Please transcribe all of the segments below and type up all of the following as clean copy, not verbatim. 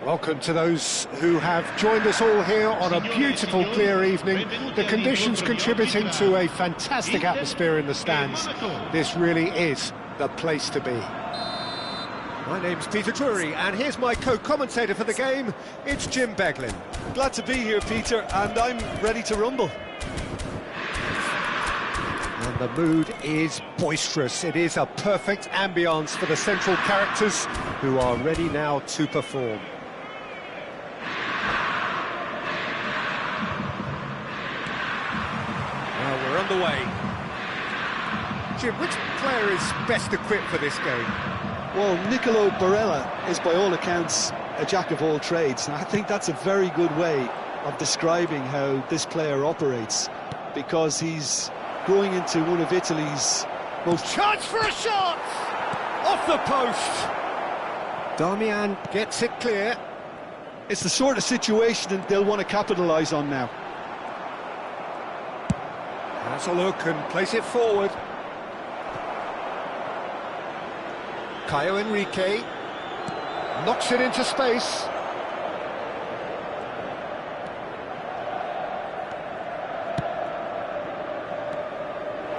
Welcome to those who have joined us all here on a beautiful, clear evening. The conditions contributing to a fantastic atmosphere in the stands. This really is the place to be. My name's Peter Drury, and here's my co-commentator for the game. It's Jim Beglin. Glad to be here, Peter, and I'm ready to rumble. And the mood is boisterous. It is a perfect ambience for the central characters who are ready now to perform. Well, we're underway. Jim, which player is best equipped for this game? Well, Nicolo Barella is by all accounts a jack of all trades, and I think that's a very good way of describing how this player operates, because he's growing into one of Italy's most... Chance for a shot! Off the post! Damian gets it clear. It's the sort of situation that they'll want to capitalise on now. Has a look and place it forward. Caio Henrique knocks it into space.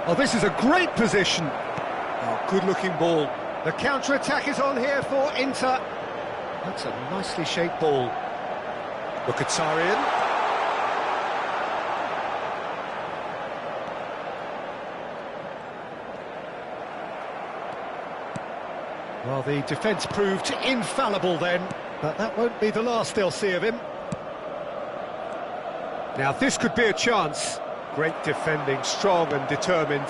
Oh, this is a great position. Oh, good-looking ball. The counter-attack is on here for Inter. That's a nicely shaped ball. Mkhitaryan. Well, the defence proved infallible then, but that won't be the last they'll see of him. Now, this could be a chance. Great defending, strong and determined.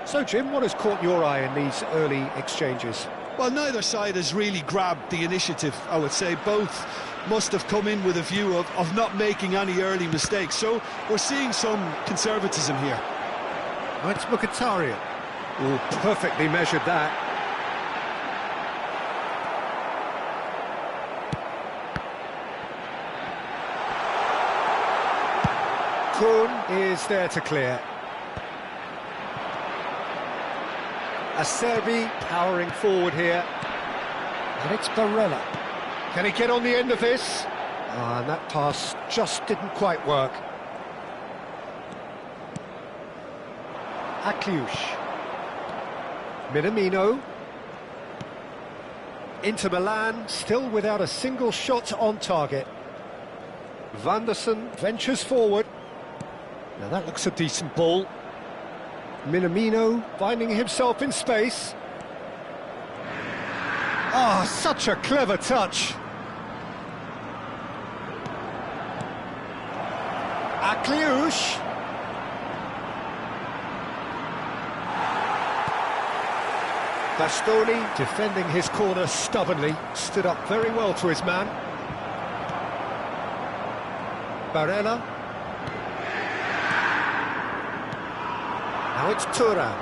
So, Jim, what has caught your eye in these early exchanges? Well, neither side has really grabbed the initiative, I would say. Both must have come in with a view of not making any early mistakes. So we're seeing some conservatism here. Oh, it's Mkhitaryan. Oh, perfectly measured that. Kun is there to clear. Acerbi powering forward here. And it's Barella. Can he get on the end of this? And that pass just didn't quite work. Akliush. Minamino. Inter Milan still without a single shot on target. Vanderson ventures forward. Now that looks a decent ball. Minamino finding himself in space. Ah, such a clever touch. Akliush. Bastoni defending his corner stubbornly, stood up very well to his man. Barella. Now it's Thuram,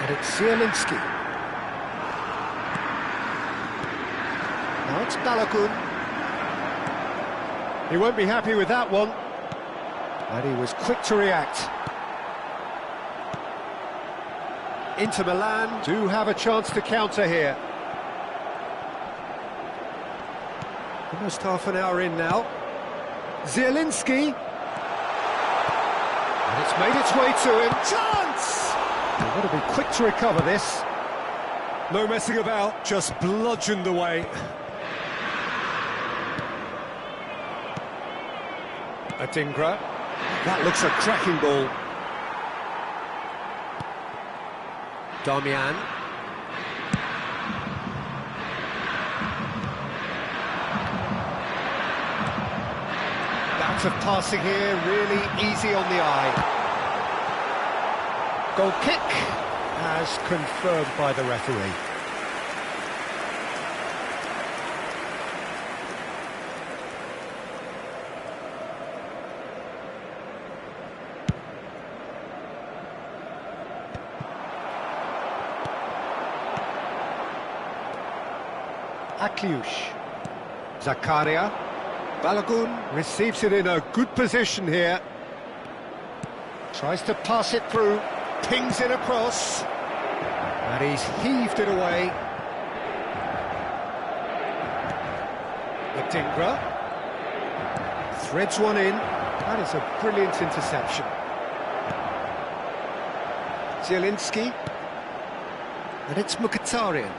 and it's Zielinski. Now it's Balogun. He won't be happy with that one. And he was quick to react. Inter Milan do have a chance to counter here. Almost half an hour in now. Zielinski. And it's made its way to him. Chance! They've got to be quick to recover this. No messing about, just bludgeoned away. Adingra. That looks a cracking ball. Damian. Bouts of passing here, really easy on the eye. Goal kick, as confirmed by the referee. Akliush. Zakaria. Balogun receives it in a good position here. Tries to pass it through. Pings it across. And he's heaved it away. Adingra. Threads one in. That is a brilliant interception. Zielinski. And it's Mkhitaryan.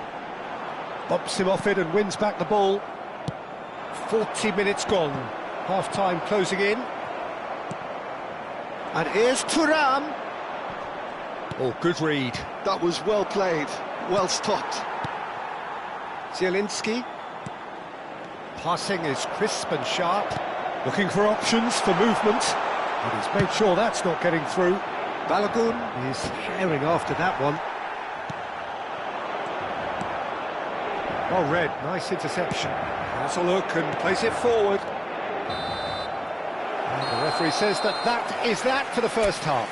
Bumps him off it and wins back the ball. 40 minutes gone. Half-time closing in. And here's Thuram. Oh, good read. That was well played, well stopped. Zielinski. Passing is crisp and sharp. Looking for options for movement. And he's made sure that's not getting through. Balogun is herring after that one. Well read, nice interception. Has a look and plays it forward. And the referee says that is that for the first half.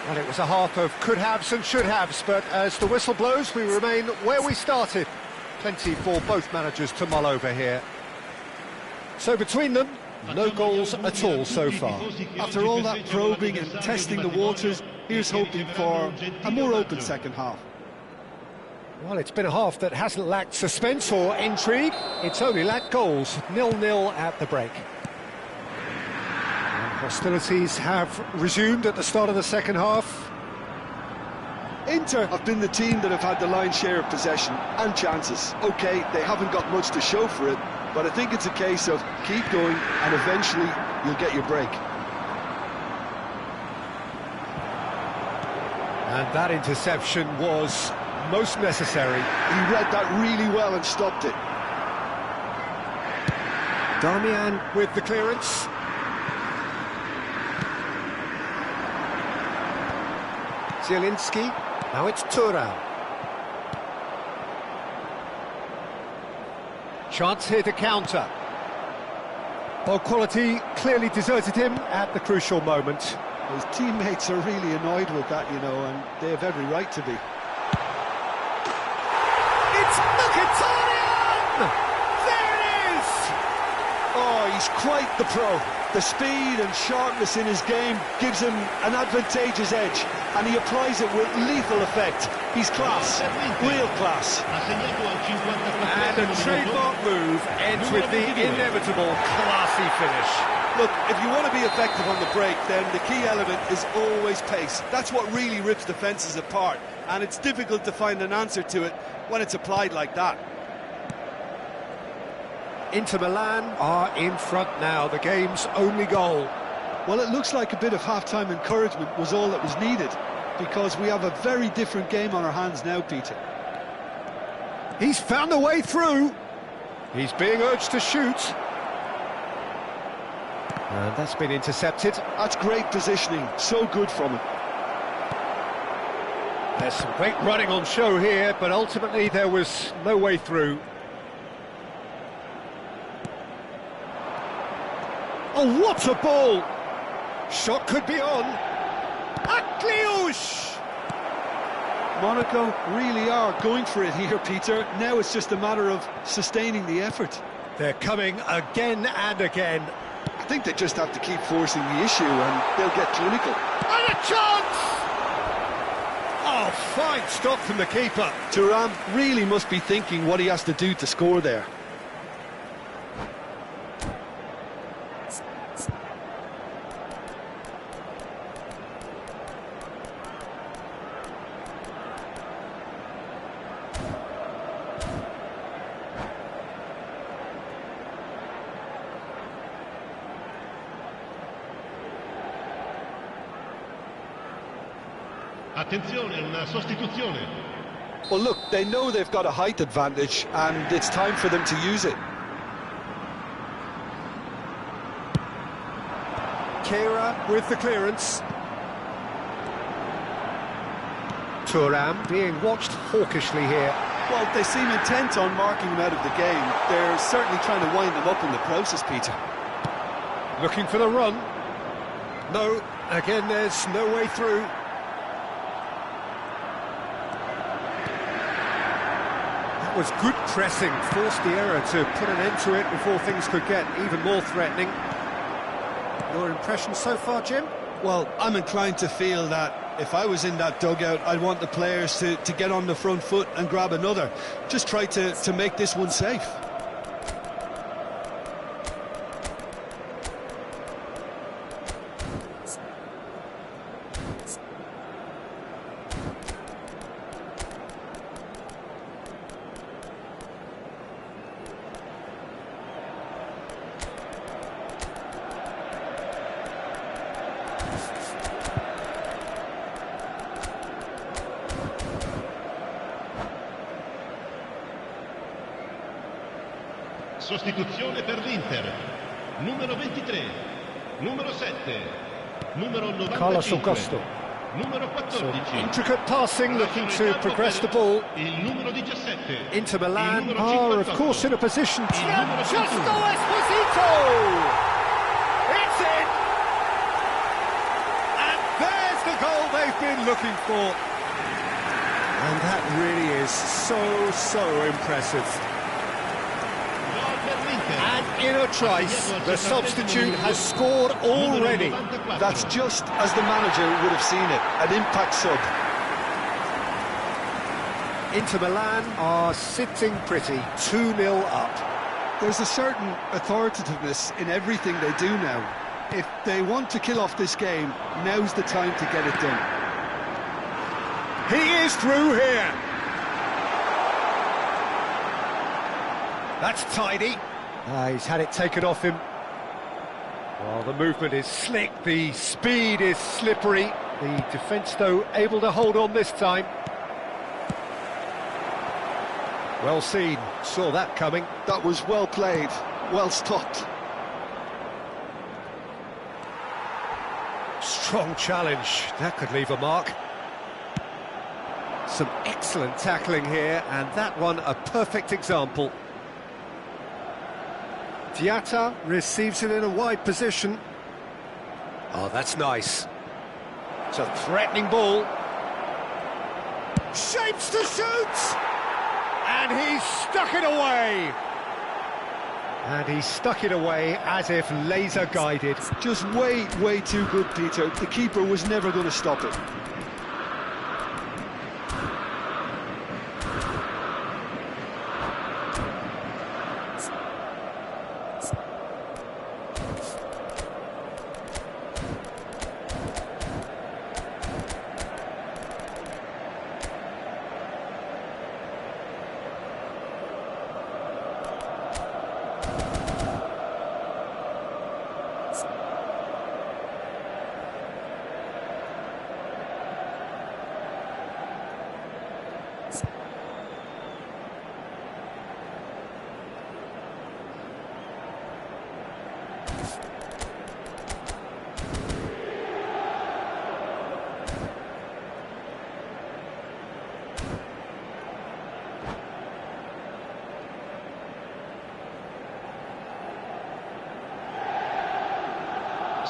And it was a half of could-haves and should-haves, but as the whistle blows, we remain where we started. Plenty for both managers to mull over here. So between them, no goals at all so far. After all that probing and testing the waters, here's hoping for a more open second half. Well, it's been a half that hasn't lacked suspense or intrigue. It's only lacked goals. 0-0 at the break. And hostilities have resumed at the start of the second half. Inter have been the team that have had the lion's share of possession and chances. OK, they haven't got much to show for it, but I think it's a case of keep going and eventually you'll get your break. And that interception was most necessary. He read that really well and stopped it. Damian with the clearance. Zielinski. Now it's Thuram. Chance here to counter. Well, quality clearly deserted him at the crucial moment. His teammates are really annoyed with that, you know, and they have every right to be. It's Mkhitaryan! There it is! Oh, he's quite the pro. The speed and sharpness in his game gives him an advantageous edge, and he applies it with lethal effect. He's class, real class. And a trademark move ends with the inevitable classy finish. Look, if you want to be effective on the break, then the key element is always pace. That's what really rips defences apart, and it's difficult to find an answer to it when it's applied like that. Inter Milan are in front now, the game's only goal. Well, it looks like a bit of half-time encouragement was all that was needed, because we have a very different game on our hands now, Peter. He's found a way through. He's being urged to shoot. And that's been intercepted. That's great positioning, so good from him. There's some great running on show here, but ultimately there was no way through. Oh, what a ball! Shot could be on. Akliouche! Monaco really are going for it here, Peter. Now it's just a matter of sustaining the effort. They're coming again and again. I think they just have to keep forcing the issue and they'll get clinical. And a chance! Oh, fine stop from the keeper. Thuram really must be thinking what he has to do to score there. Attenzione, una sostituzione. Well, look, they know they've got a height advantage and it's time for them to use it. Kehrer with the clearance. Thuram being watched hawkishly here. Well, they seem intent on marking him out of the game. They're certainly trying to wind him up in the process, Peter. Looking for the run. No, again, there's no way through. That was good pressing, forced the error to put an end to it before things could get even more threatening. Your impression so far, Jim? Well, I'm inclined to feel that if I was in that dugout, I'd want the players to get on the front foot and grab another. Just try to make this one safe. Sostituzione per l'Inter. Numero 23, numero 7, numero 95, Carlos Augusto. numero 14. Intricate passing, looking to progress the ball. Il numero 17. Into Milan Il numero are, of 58. course, in a position to... numero Francesco 21. Esposito! It's in! And there's the goal they've been looking for. And that really is so impressive. Gol per l'Inter. And in a trice, the substitute has scored already. That's just as the manager would have seen it, an impact sub. Inter Milan are sitting pretty, 2-0 up. There's a certain authoritativeness in everything they do now. If they want to kill off this game, now's the time to get it done. He is through here. That's tidy. He's had it taken off him. Well, the movement is slick, the speed is slippery. The defence, though, able to hold on this time. Well seen, saw that coming. That was well played, well stopped. Strong challenge, that could leave a mark. Some excellent tackling here, and that one a perfect example. Diatta receives it in a wide position. Oh, that's nice. It's a threatening ball. Shapes to shoot! And he's stuck it away! And he stuck it away as if laser-guided. Just way too good, Peter. The keeper was never going to stop it.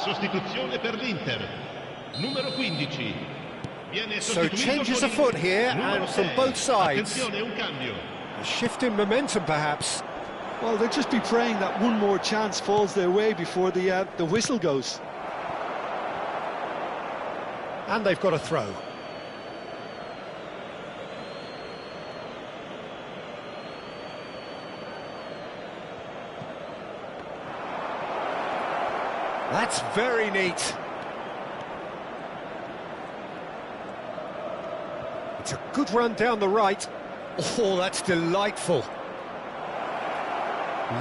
Sostituzione per l'Inter. Numero 15. Viene So sostituito changes con afoot il here numero and from 6. both sides. Attenzione, un cambio. A shift in momentum perhaps. Well, they'll just be praying that one more chance falls their way before the whistle goes. And they've got a throw. That's very neat. It's a good run down the right. Oh, that's delightful.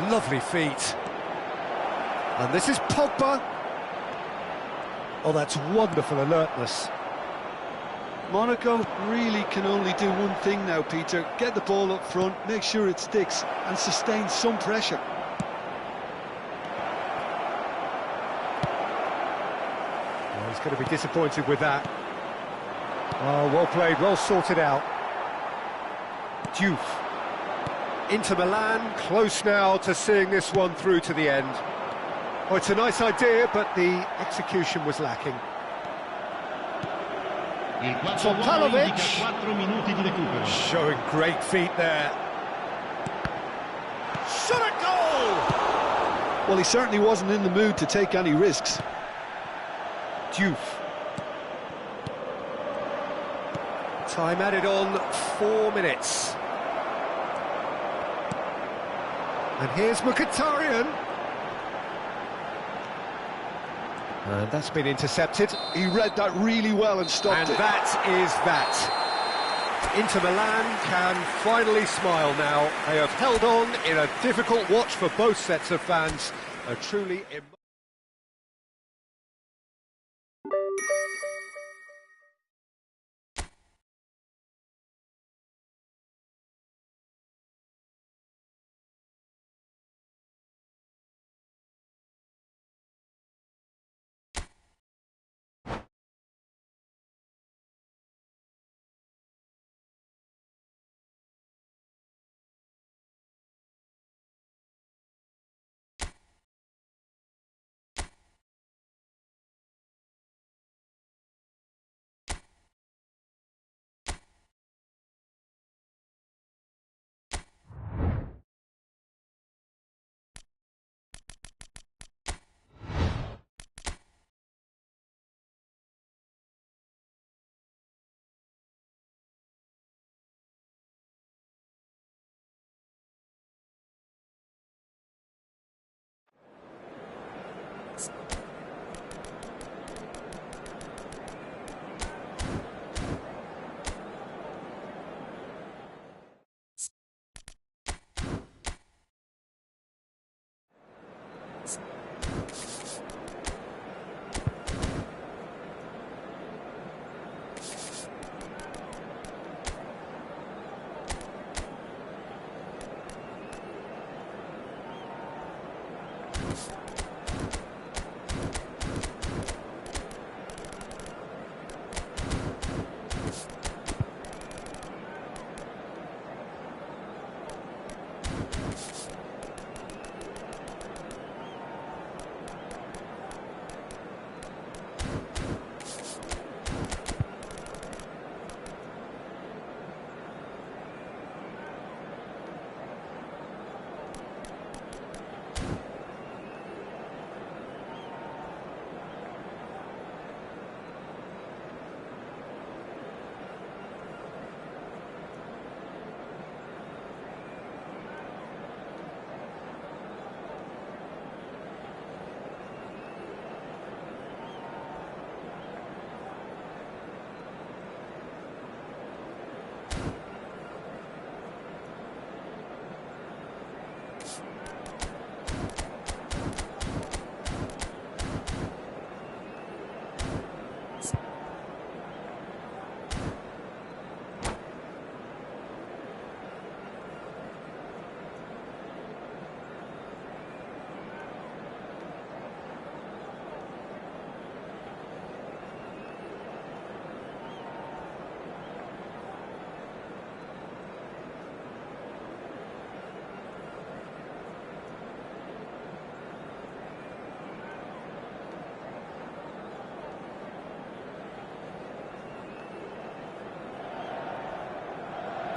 Lovely feet. And this is Pogba. Oh, that's wonderful alertness. Monaco really can only do one thing now, Peter. Get the ball up front, make sure it sticks, and sustain some pressure. Oh, he's going to be disappointed with that. Oh, well played, well sorted out. Diouf. Inter Milan, close now to seeing this one through to the end. Oh, it's a nice idea, but the execution was lacking. Il 4 Topalovic. indica 4 minuti di recupero. Showing great feet there. Shot a goal! Well, he certainly wasn't in the mood to take any risks. Diouf. Time added on 4 minutes. And here's Mkhitaryan. And that's been intercepted. He read that really well and stopped And it. that is that. Inter Milan can finally smile now. They have held on in a difficult watch for both sets of fans. A truly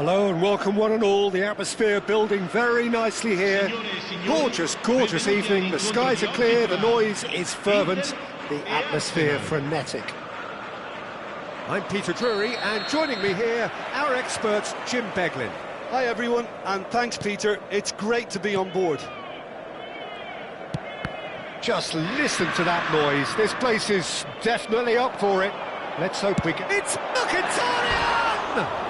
Hello and welcome one and all. The atmosphere building very nicely here. Gorgeous, gorgeous evening. The skies are clear, the noise is fervent, the atmosphere frenetic. I'm Peter Drury, and joining me here, our expert Jim Beglin. Hi everyone, and thanks Peter. It's great to be on board. Just listen to that noise. This place is definitely up for it. Let's hope we can... It's Mkhitaryan!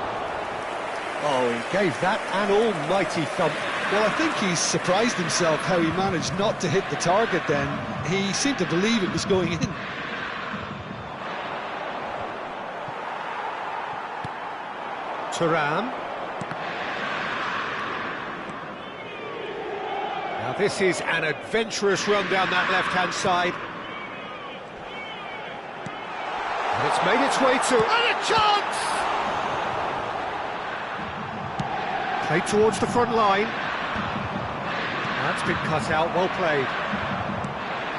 Oh, he gave that an almighty thump. Well, I think he's surprised himself how he managed not to hit the target then. He seemed to believe it was going in. Thuram. Now this is an adventurous run down that left-hand side. And it's made its way to... And a chance! Played towards the front line. That's been cut out, well played.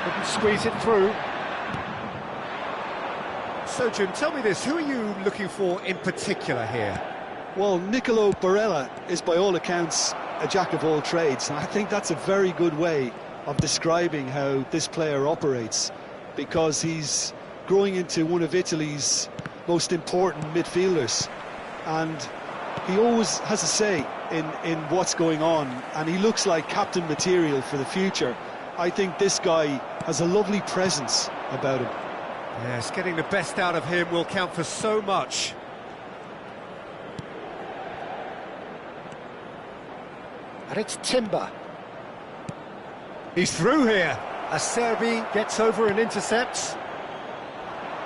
Couldn't squeeze it through. So Jim, tell me this, who are you looking for in particular here? Well, Nicolo Barella is by all accounts a jack of all trades, and I think that's a very good way of describing how this player operates, because he's growing into one of Italy's most important midfielders, and he always has a say in what's going on, and he looks like captain material for the future. I think this guy has a lovely presence about him. Yes, getting the best out of him will count for so much. And it's Timber. He's through here. Acerbi gets over and intercepts.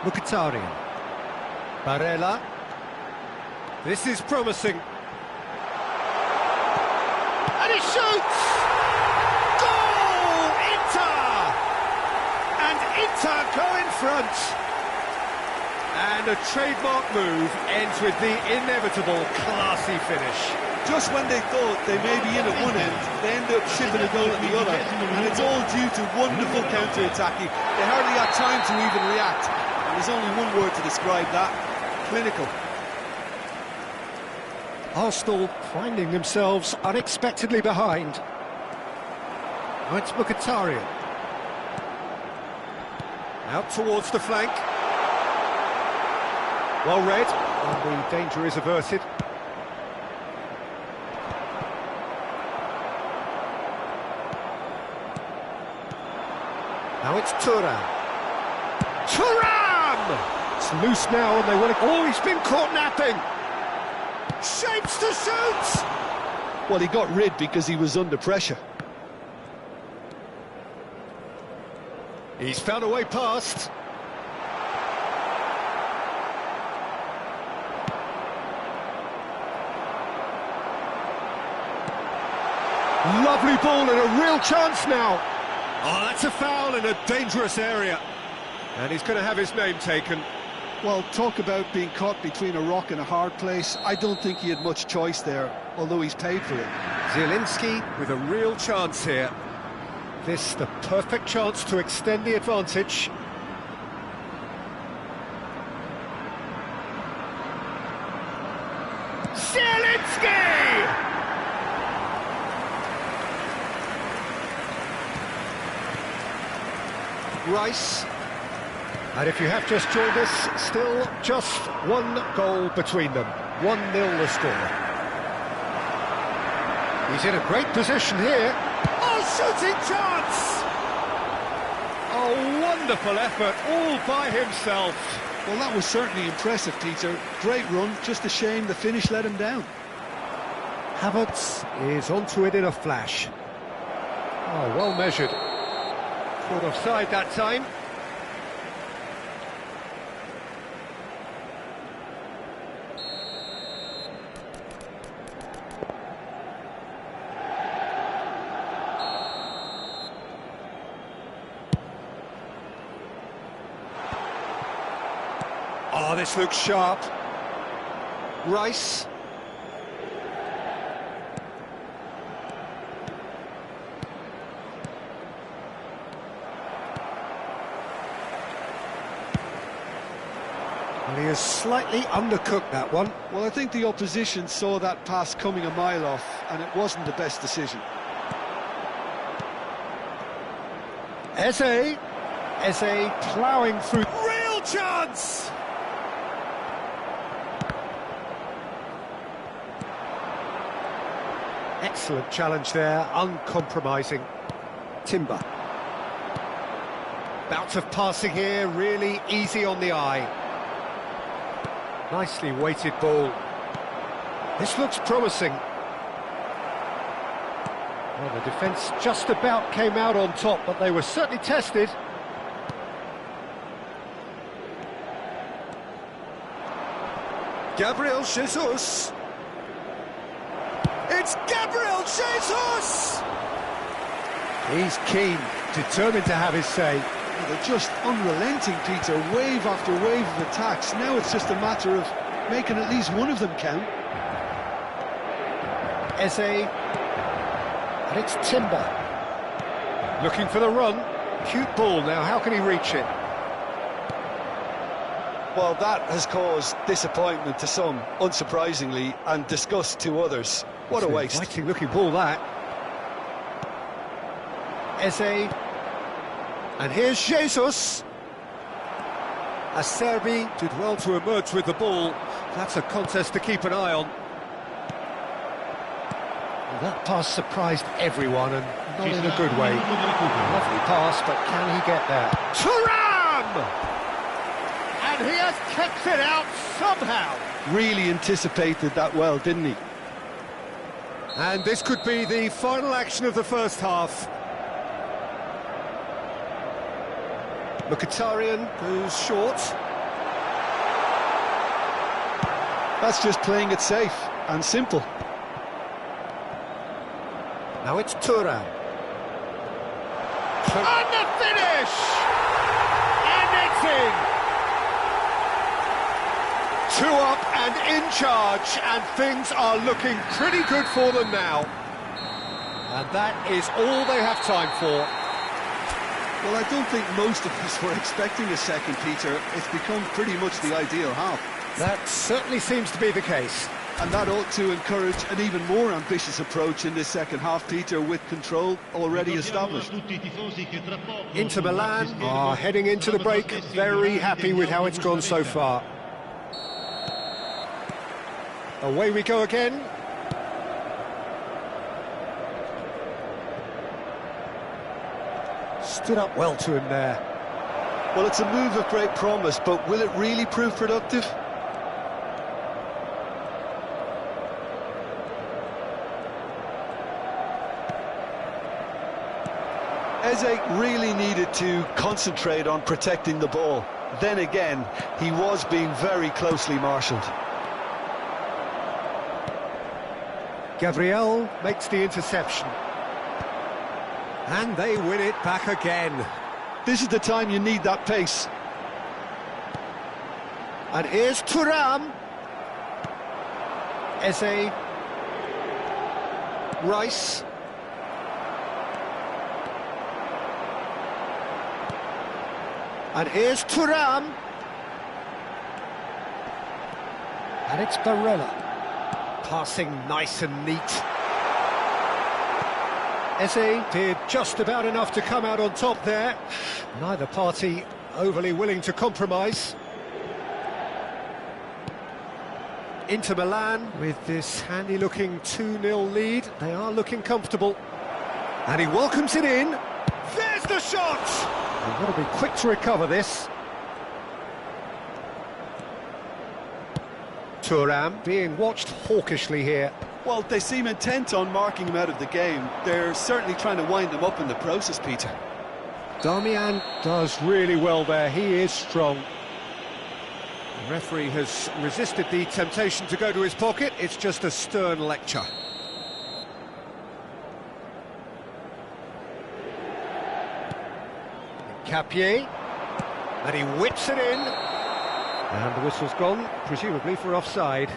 Mkhitaryan. Barella. This is promising. And he shoots! Goal! Inter! And Inter go in front. And a trademark move ends with the inevitable classy finish. Just when they thought they may be in at one end, they end up shipping a goal at the other, and it's all due to wonderful counter-attacking. They hardly had time to even react, and there's only one word to describe that: clinical. Arsenal finding themselves unexpectedly behind. Oh, it's Mkhitaryan. Out towards the flank. Well read, and the danger is averted. Now it's Thuram. Thuram! It's loose now and they want to... Oh, he's been caught napping! Shapes to shoot! Well, he got rid because he was under pressure. He's found a way past. Lovely ball and a real chance now. Oh, that's a foul in a dangerous area. And he's going to have his name taken. Well, talk about being caught between a rock and a hard place. I don't think he had much choice there, although he's paid for it. Zielinski with a real chance here. This the perfect chance to extend the advantage. Zielinski! Rice. And if you have just joined us, still just one goal between them. 1-0 the score. He's in a great position here. Oh, shooting chance! Oh, wonderful effort, all by himself. Well, that was certainly impressive, Peter. Great run, just a shame the finish let him down. Havertz is onto it in a flash. Oh, well measured. Caught offside that time. Oh, this looks sharp. Rice. he has slightly undercooked that one. Well, I think the opposition saw that pass coming a mile off, and it wasn't the best decision. Eze ploughing through. Real chance! Excellent challenge there, uncompromising. Timber. Bout of passing here, really easy on the eye. Nicely weighted ball. This looks promising. Well, the defence just about came out on top, but they were certainly tested. Gabriel Jesus. It's Gabriel Jesus! He's keen, determined to have his say. They're just unrelenting, Peter, wave after wave of attacks. Now it's just a matter of making at least one of them count. Eze, and it's Timber. Looking for the run. Cute ball now, how can he reach it? Well, that has caused disappointment to some, unsurprisingly, and disgust to others. What a waste. Exciting looking ball, that. Eze. And here's Jesus. Acerbi did well to emerge with the ball. That's a contest to keep an eye on. Well, that pass surprised everyone, and not in a good way. Lovely pass, but can he get there? Thuram! And he has kept it out somehow. Really anticipated that well, didn't he? And this could be the final action of the first half. Mkhitaryan goes short. That's just playing it safe and simple. Now it's Thuram. And the finish! And it's in! 2 up and in charge, and things are looking pretty good for them now. And that is all they have time for. Well, I don't think most of us were expecting a second, Peter. It's become pretty much the ideal half. That certainly seems to be the case. And that ought to encourage an even more ambitious approach in this second half, Peter, with control already established. Inter Milan are heading into the break, very happy with how it's gone so far. Away we go again. Stood up well to him there. Well, it's a move of great promise, but will it really prove productive? Eze really needed to concentrate on protecting the ball. Then again, he was being very closely marshalled. Gabriel makes the interception. And they win it back again. This is the time you need that pace. And here's Thuram. Eze. Rice. And here's Thuram. And it's Barella. Passing nice and neat. Eze did just about enough to come out on top there. Neither party overly willing to compromise. Inter Milan with this handy-looking 2-0 lead. They are looking comfortable. And he welcomes it in. There's the shot! They've got to be quick to recover this. Thuram being watched hawkishly here. Well, they seem intent on marking him out of the game. They're certainly trying to wind him up in the process, Peter. Damian does really well there. He is strong. The referee has resisted the temptation to go to his pocket. It's just a stern lecture. Capier, and he whips it in. And the whistle's gone, presumably for offside.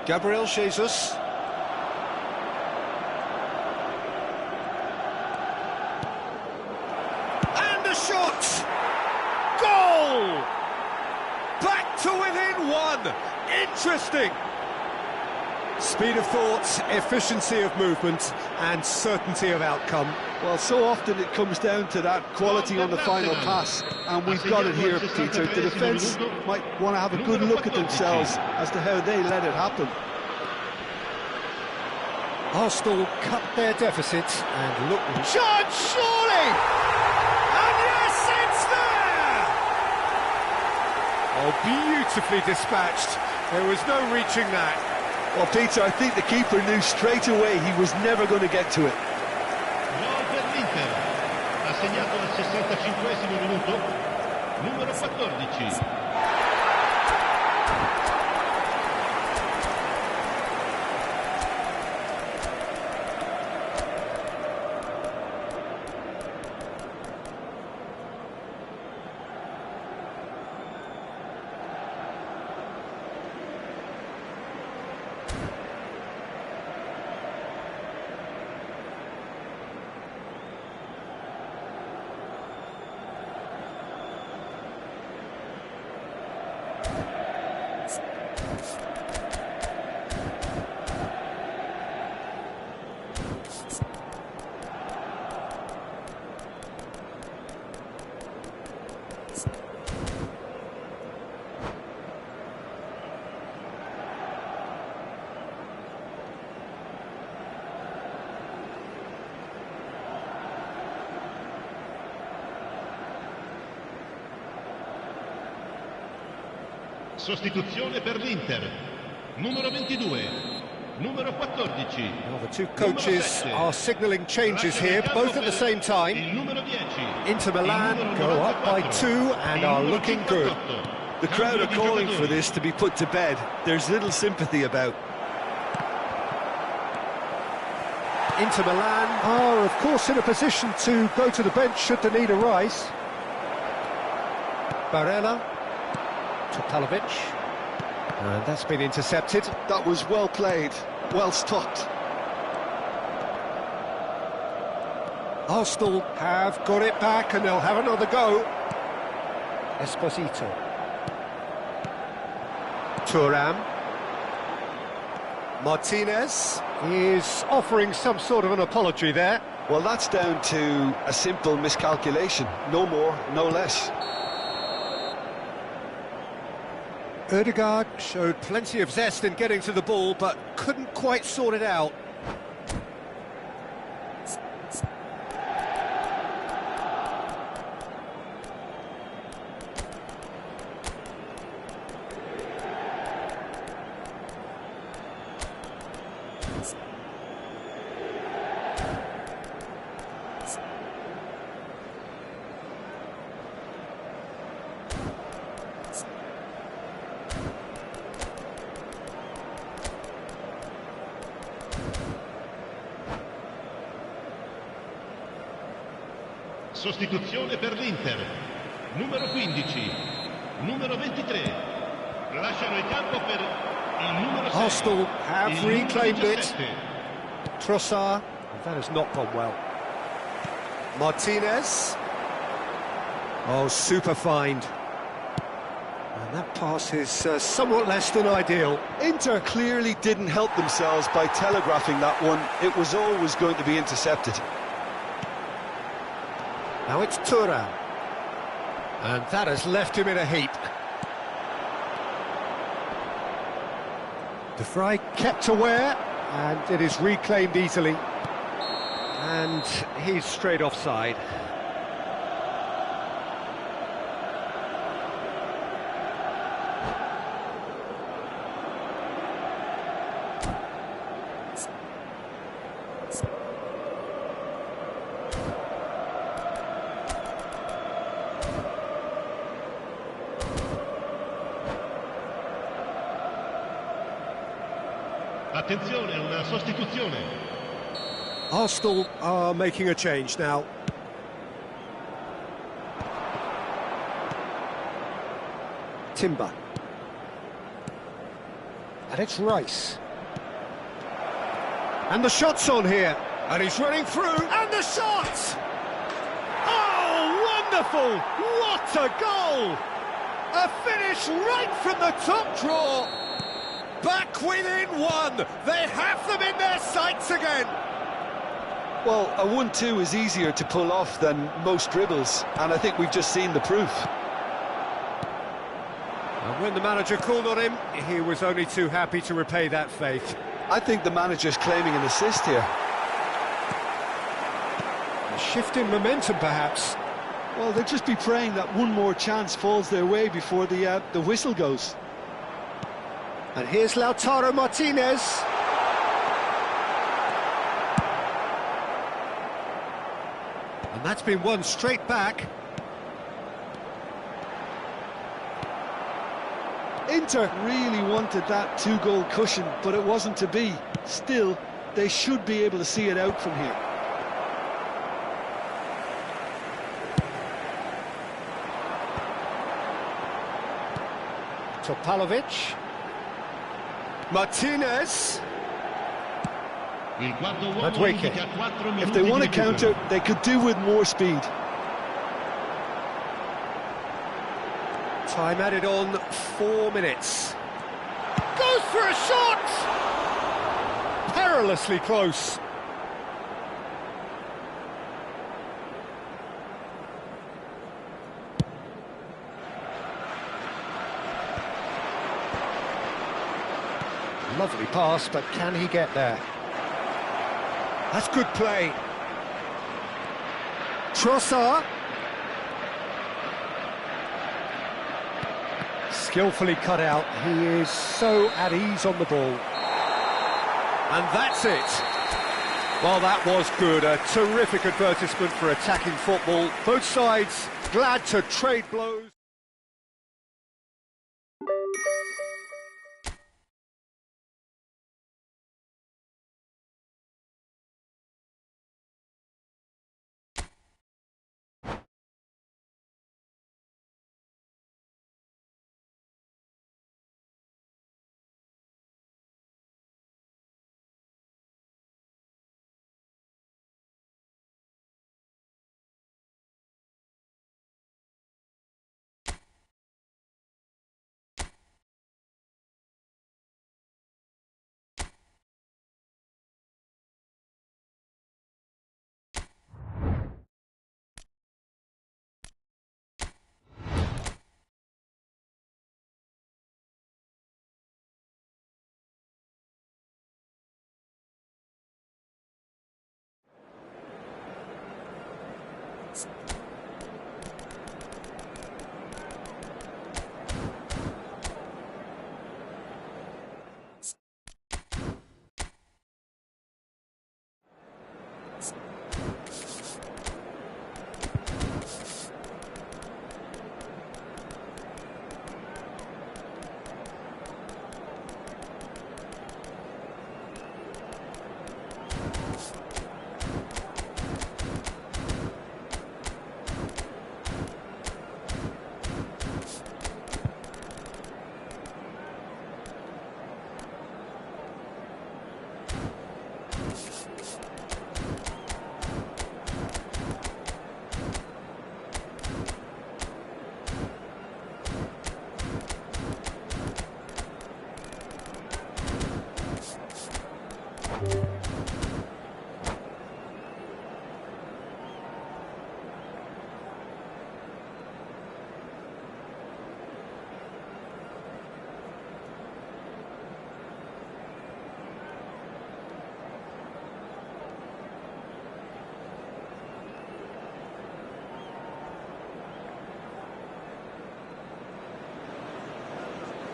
Gabriel Jesus. And a shot! Goal! Back to within one! Interesting! Speed of thought, efficiency of movement, and certainty of outcome. Well, so often it comes down to that quality on the final pass, and we've got it here, Peter. The defence might want to have a good look at themselves as to how they let it happen. Arsenal cut their deficit and look... Shot, surely! And yes, it's there! Oh, beautifully dispatched. There was no reaching that. Well, Peter, I think the keeper knew straight away he was never going to get to it. Gol per l'Inter. Ha segnato al 65esimo minuto. Numero 14. Sostituzione per l'Inter. Numero 22. Numero 14. Well, the two coaches are signalling changes here, both at the same time. Inter Milan go up by 2 and are looking good. The crowd are calling for this to be put to bed. There's little sympathy about. Inter Milan are, of course, in a position to go to the bench should the need arise. Barella to Palovic, and that's been intercepted. That was well played, well stopped. Arsenal have got it back and they'll have another go. Esposito. Thuram. Martinez is offering some sort of an apology there. Well, that's down to a simple miscalculation. No more, no less. Ødegaard showed plenty of zest in getting to the ball, but couldn't quite sort it out. Sostituzione per l'Inter. Numero 15. Numero 23. Lasciano il campo per il numero 6. Arsenal have reclaimed it. Trossard, that has not gone well. Martinez. Oh, super find. And that pass is somewhat less than ideal. Inter clearly didn't help themselves by telegraphing that one. It was always going to be intercepted. Now it's Thuram. And that has left him in a heap. De Vrij kept aware, and it is reclaimed easily. And he's straight offside. Attenzione, una sostituzione. Arsenal are making a change now. Timber. And it's Rice. And the shot's on here. And he's running through. And the shot! Oh, wonderful! What a goal! A finish right from the top draw. Back within one. They have them in their sights again. Well, a 1-2 is easier to pull off than most dribbles, and I think we've just seen the proof. And when the manager called on him, he was only too happy to repay that faith. I think the manager's claiming an assist here. A shift in momentum, perhaps. Well, they'll just be praying that one more chance falls their way before the whistle goes. And here's Lautaro Martinez. And that's been won straight back. Inter really wanted that two-goal cushion, but it wasn't to be. Still, they should be able to see it out from here. Topalovic. Martinez. If they want to counter, they could do with more speed. Time added on 4 minutes. Goes for a shot! Perilously close. Lovely pass, but can he get there? That's good play. Trossard. Skillfully cut out. He is so at ease on the ball. And that's it. Well, that was good. A terrific advertisement for attacking football. Both sides glad to trade blows.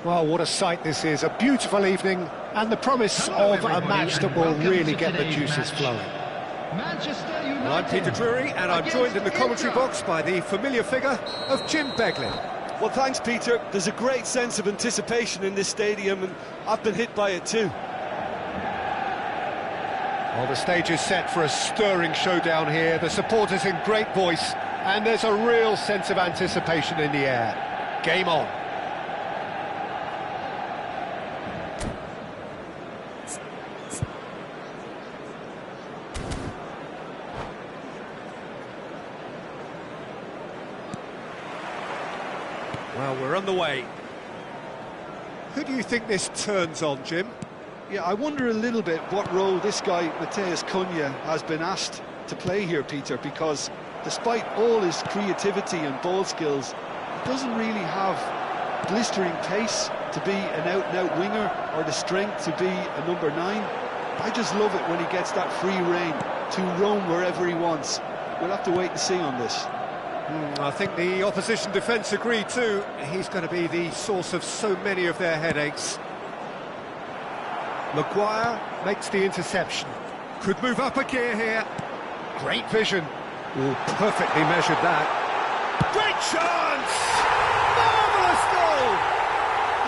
Well, what a sight this is. A beautiful evening and the promise of a match that will really get the juices flowing. Well, I'm Peter Drury and I'm joined in the commentary box by the familiar figure of Jim Beglin. Well, thanks, Peter. There's a great sense of anticipation in this stadium, and I've been hit by it too. Well, the stage is set for a stirring showdown here. The supporters in great voice, and there's a real sense of anticipation in the air. Game on. Well, we're on the way. Who do you think this turns on, Jim? Yeah, I wonder a little bit what role this guy, Matheus Cunha, has been asked to play here, Peter, because despite all his creativity and ball skills, he doesn't really have blistering pace to be an out-and-out winger or the strength to be a number 9. I just love it when he gets that free rein to roam wherever he wants. We'll have to wait and see on this. I think the opposition defence agree too. He's going to be the source of so many of their headaches. Maguire makes the interception. Could move up a gear here. Great vision. Ooh, perfectly measured that. Great chance! Marvellous goal!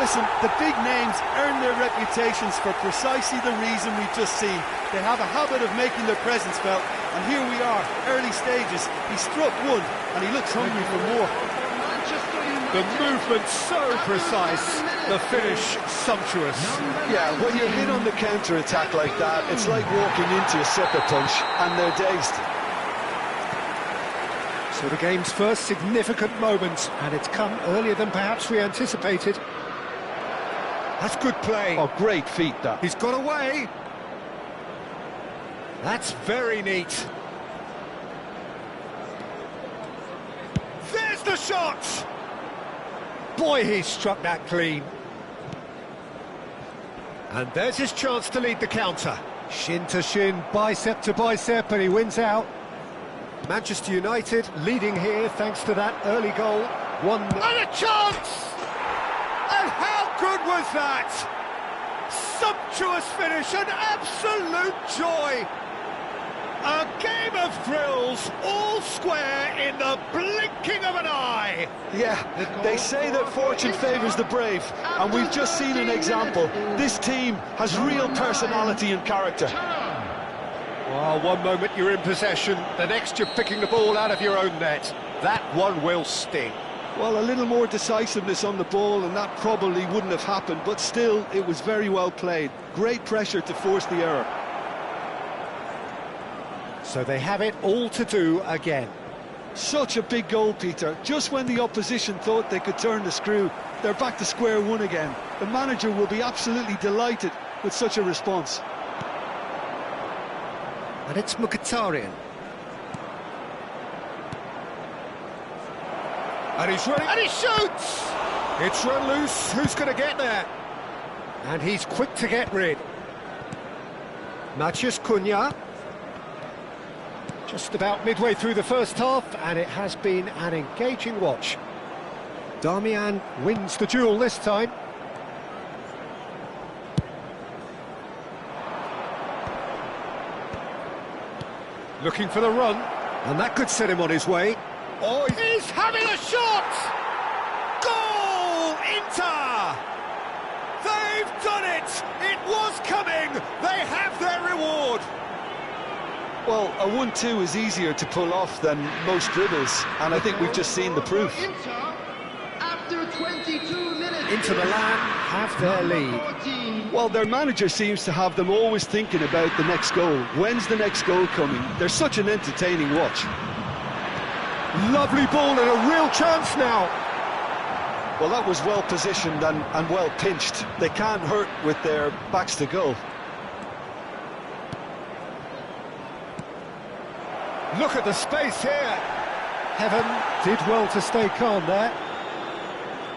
Listen, the big names earn their reputations for precisely the reason we've just seen. They have a habit of making their presence felt, and here we are, early stages. He struck one, and he looks hungry for more. The movement so precise, the finish sumptuous. Yeah, when you're hit on the counter-attack like that, it's like walking into a sucker punch, and they're dazed. So the game's first significant moment, and it's come earlier than perhaps we anticipated. That's good play. Oh, great feat, that. He's got away. That's very neat. There's the shot! Boy, he struck that clean. And there's his chance to lead the counter. Shin to shin, bicep to bicep, and he wins out. Manchester United leading here thanks to that early goal. 1-0. And a chance! And how good was that? Sumptuous finish, an absolute joy. A game of thrills, all square in the blinking of an eye. Yeah, they say that fortune favours the brave, and we've just seen an example. This team has real personality and character. Well, one moment you're in possession, the next you're picking the ball out of your own net. That one will sting. Well, a little more decisiveness on the ball, and that probably wouldn't have happened, but still, it was very well played. Great pressure to force the error. So they have it all to do again. Such a big goal, Peter. Just when the opposition thought they could turn the screw, they're back to square one again. The manager will be absolutely delighted with such a response. And it's Mkhitaryan. And he's running, and he shoots! It's run loose, who's going to get there? And he's quick to get rid. Matheus Cunha. Just about midway through the first half, and it has been an engaging watch. Darmian wins the duel this time. Looking for the run, and that could set him on his way. Oh, he's having a shot! Goal! Inter! They've done it! It was coming! They have their reward! Well, a 1-2 is easier to pull off than most dribbles, and I think we've just seen the proof. After 22 minutes, Inter Milan have their lead. Well, their manager seems to have them always thinking about the next goal. When's the next goal coming? They're such an entertaining watch. Lovely ball and a real chance now. Well, that was well positioned and well pinched. They can't hurt with their backs to goal. Look at the space here. Heaven did well to stay calm there.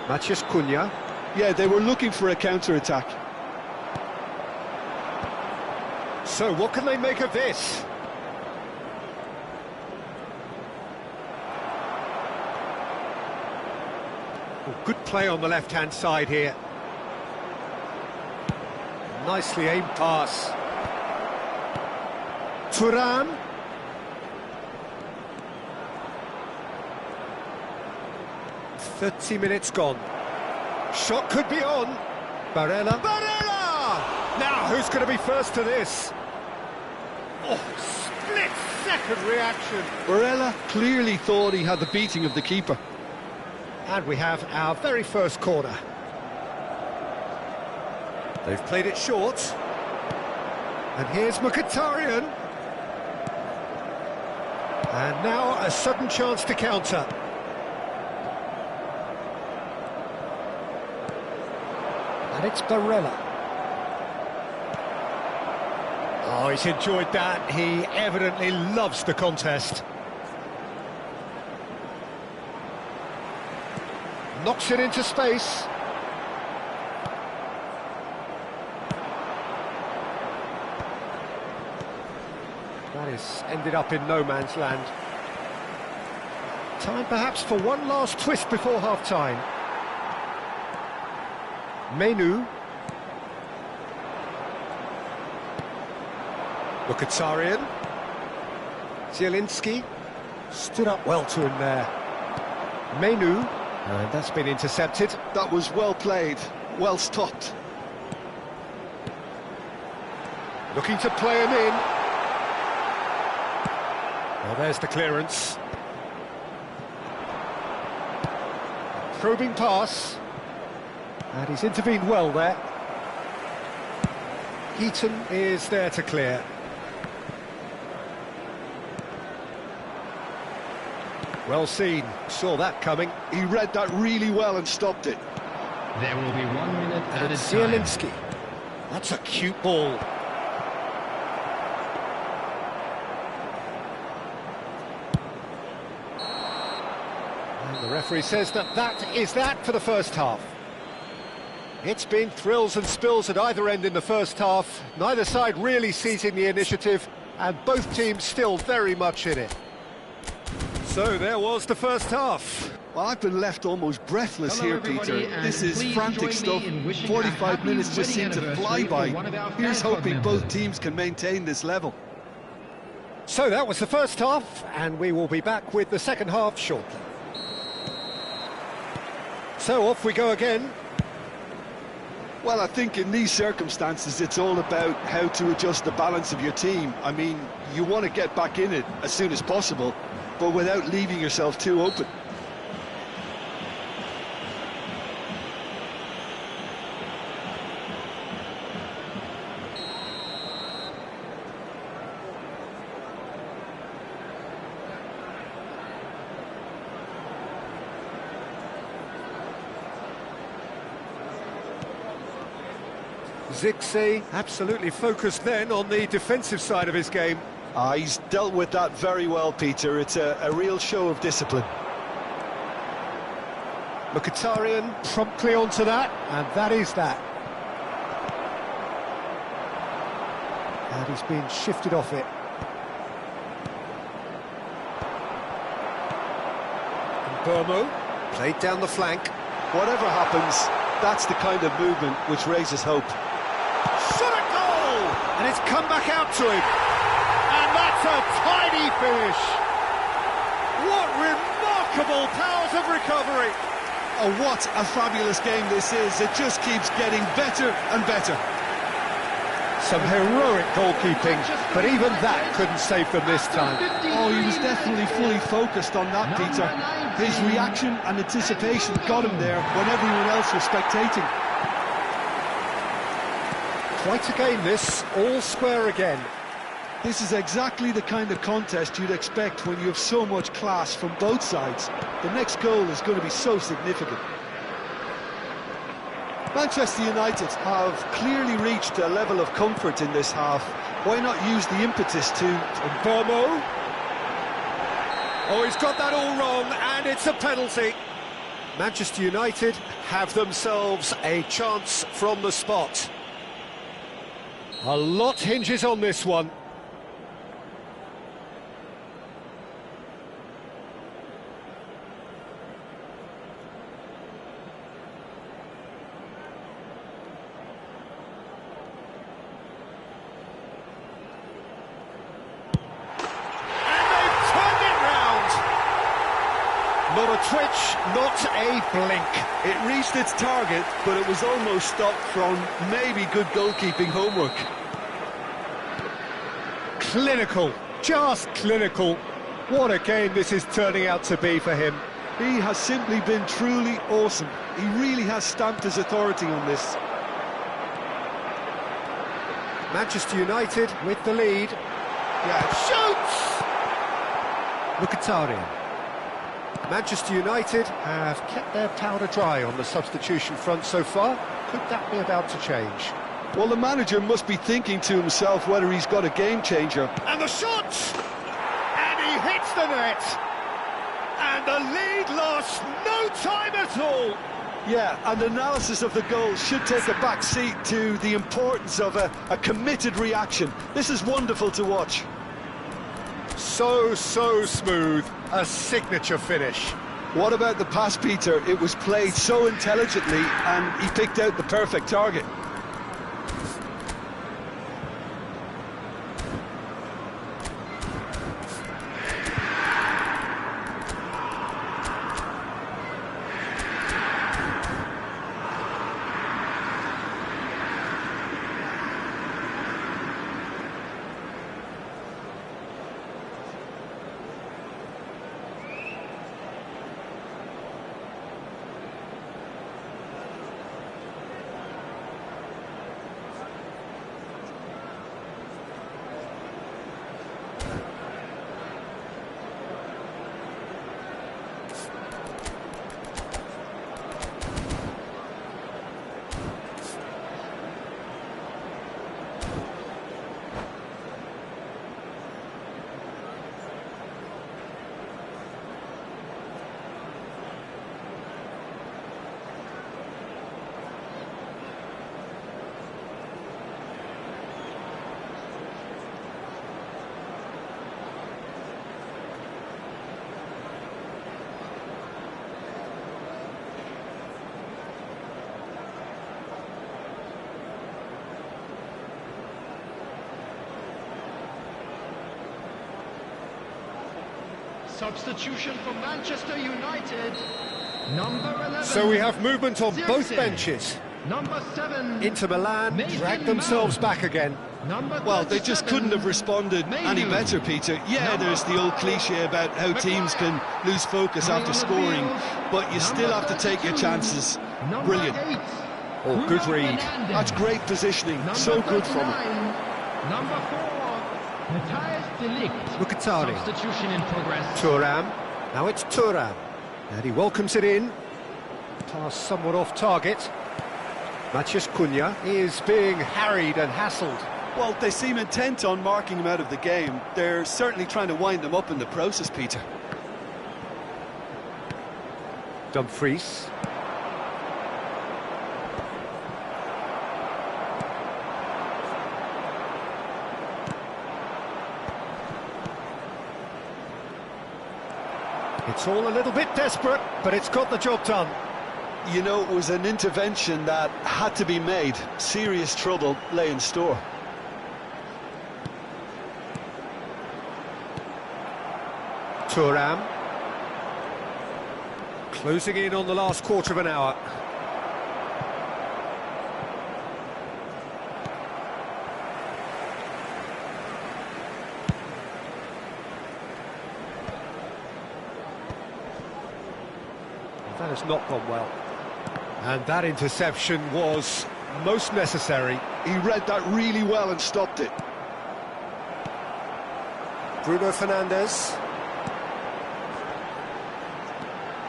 Matheus Cunha. Yeah, they were looking for a counter-attack. So what can they make of this? Oh, good play on the left-hand side here. Nicely aimed pass. Turan. "30 minutes gone. Shot could be on. Barella. Barella! Now, who's going to be first to this? Oh, split-second reaction. Barella clearly thought he had the beating of the keeper. And we have our very first corner. They've played it short. And here's Mkhitaryan. And now a sudden chance to counter. And it's Barella. Oh, he's enjoyed that. He evidently loves the contest. Knocks it into space. That has ended up in no man's land. Time perhaps for one last twist before half-time. Menu. Mkhitaryan. Zielinski stood up well to him there. Menu, and that's been intercepted. That was well played, well stopped. Looking to play him in. Well, there's the clearance. Probing pass. And he's intervened well there. Heaton is there to clear. Well seen, saw that coming. He read that really well and stopped it. There will be 1 minute And added time. Zielinski. That's a cute ball. And the referee says that is that for the first half. It's been thrills and spills at either end in the first half. Neither side really seizing the initiative, and both teams still very much in it. So there was the first half. Well, I've been left almost breathless Hello, here, everybody, Peter. and This is please frantic join stuff. me in wishing 45 a minutes happy just seem to wedding fly anniversary by. for one of our Here's fan club hoping members. both teams can maintain this level. So that was the first half, and we will be back with the second half shortly. So off we go again. Well, I think in these circumstances, it's all about how to adjust the balance of your team. I mean, you want to get back in it as soon as possible, but without leaving yourself too open. Zirkzee absolutely focused then on the defensive side of his game. He's dealt with that very well, Peter. It's a real show of discipline. Mkhitaryan promptly onto that, and that is that. And he's been shifted off it. And Burmo played down the flank. Whatever happens, that's the kind of movement which raises hope. Shot a goal! And it's come back out to him. And that's a tidy finish. What remarkable powers of recovery. Oh, what a fabulous game this is. It just keeps getting better and better. Some heroic goalkeeping, but even that couldn't save them this time. Oh, he was definitely fully focused on that, Peter. His reaction and anticipation got him there when everyone else was spectating. Quite a game this, all square again. This is exactly the kind of contest you'd expect when you have so much class from both sides. The next goal is going to be so significant. Manchester United have clearly reached a level of comfort in this half. Why not use the impetus to... And Burmo. Oh, he's got that all wrong, and it's a penalty. Manchester United have themselves a chance from the spot. A lot hinges on this one. Not a twitch, not a blink. It reached its target, but it was almost stopped from maybe good goalkeeping homework. Clinical, just clinical. What a game this is turning out to be for him. He has simply been truly awesome. He really has stamped his authority on this. Manchester United with the lead. Yeah. Shoots! Mkhitaryan. Manchester United have kept their powder dry on the substitution front so far. Could that be about to change? Well, the manager must be thinking to himself whether he's got a game changer. And the shot! And he hits the net! And the lead lost no time at all! Yeah, and analysis of the goal should take a back seat to the importance of a committed reaction. This is wonderful to watch. So smooth, a signature finish. What about the pass, Peter? It was played so intelligently and he picked out the perfect target. Substitution for Manchester United. Number 11. So we have movement on both Zirkzee. benches. Number 7. Inter Milan Mason dragged themselves Mount. back again. Number Well, they just 37, couldn't have responded any Mayhew. better, Peter. Yeah, Number there's the old 5, cliche about how teams can lose focus Coming after on the scoring, field, but you still number have to take your 32, chances. Number Brilliant. 8, Oh, good Bruno read. Fernandes. That's great positioning. Number So good from him. 39, Number 4, Matthijs de Ligt. Mkhitaryan. Substitution in progress. Thuram. Now it's Thuram. And he welcomes it in. Pass somewhat off target. Matheus Cunha is being harried and hassled. Well, they seem intent on marking him out of the game. They're certainly trying to wind him up in the process, Peter. Dumfries. It's all a little bit desperate, but it's got the job done. You know, it was an intervention that had to be made. Serious trouble lay in store. Thuram. Closing in on the last quarter of an hour. That has not gone well. And that interception was most necessary. He read that really well and stopped it. Bruno Fernandes.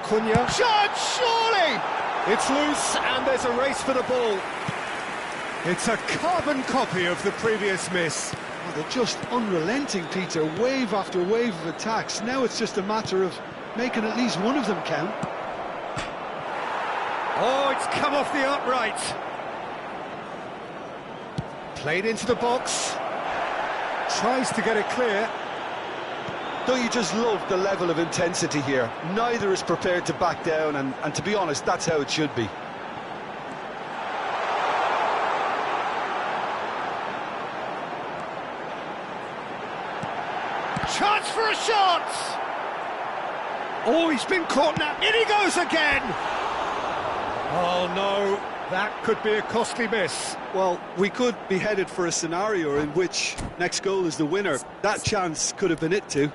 Cunha. Shot, surely! It's loose and there's a race for the ball. It's a carbon copy of the previous miss. Oh, they're just unrelenting, Peter. Wave after wave of attacks. Now it's just a matter of making at least one of them count. Oh, it's come off the upright. Played into the box. Tries to get it clear. Don't you just love the level of intensity here? Neither is prepared to back down, and to be honest, that's how it should be. Chance for a shot! Oh, he's been caught now. In he goes again! Oh, no, that could be a costly miss. Well, we could be headed for a scenario in which next goal is the winner. That chance could have been it too.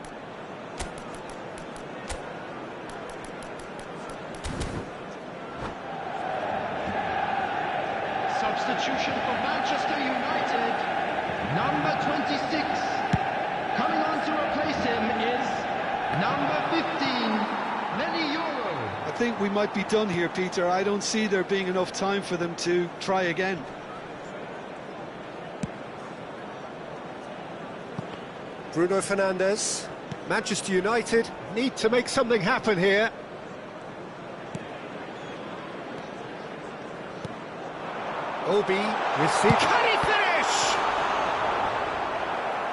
Substitution for Manchester United. Number 26. Coming on to replace him is number 15, Lenny Euro. I think we might be done here, Peter. I don't see there being enough time for them to try again. Bruno Fernandes. Manchester United need to make something happen here. Obi receives. Can he finish?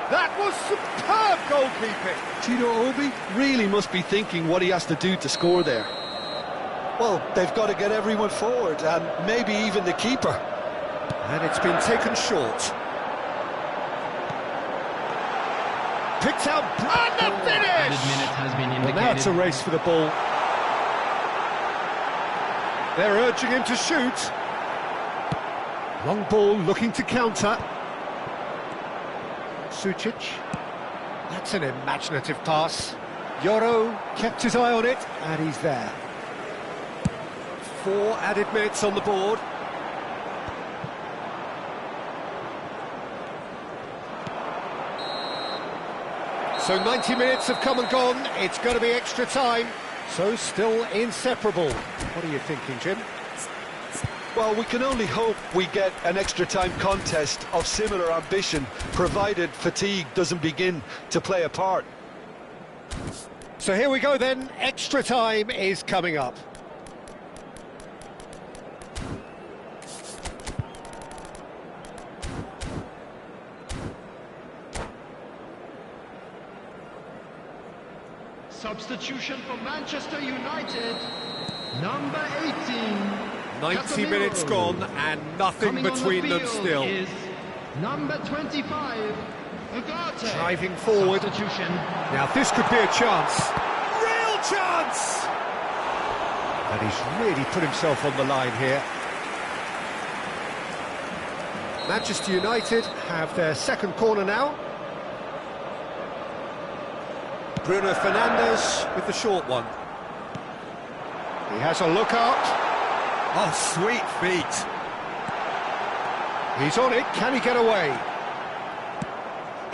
That was superb goalkeeping. Do you know, Obi really must be thinking what he has to do to score there. Well, they've got to get everyone forward, and maybe even the keeper. And it's been taken short. Picked out, and the finish! Minute has been indicated. Well, now it's a race for the ball. They're urging him to shoot. Long ball looking to counter. Sucic. That's an imaginative pass. Yoro kept his eye on it, and he's there. 4 added minutes on the board. So 90 minutes have come and gone. It's going to be extra time. So still inseparable. What are you thinking, Jim? Well, we can only hope we get an extra time contest of similar ambition, provided fatigue doesn't begin to play a part. So here we go then. Extra time is coming up. Substitution for Manchester United, number 18. 90 minutes gone and nothing Coming between them still. Is number 25, Ugarte. Driving forward. Substitution. Now this could be a chance. Real chance! And he's really put himself on the line here. Manchester United have their second corner now. Bruno Fernandes with the short one. He has a look up. Oh, sweet feet. He's on it, can he get away?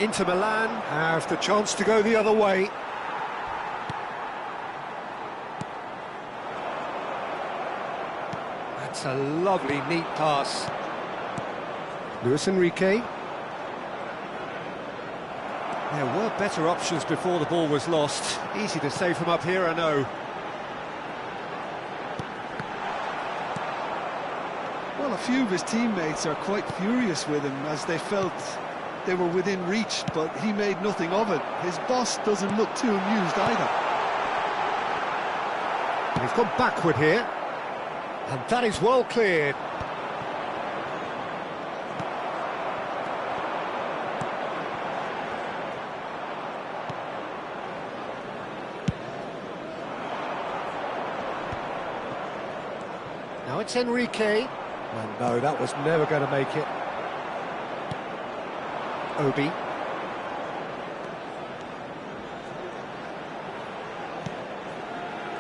Inter Milan have the chance to go the other way. That's a lovely, neat pass. Luis Enrique. There were better options before the ball was lost. Easy to save from up here, I know. Well, a few of his teammates are quite furious with him as they felt they were within reach, but he made nothing of it. His boss doesn't look too amused either. He's gone backward here, and that is well cleared. Now it's Enrique. And no, that was never going to make it. Obi.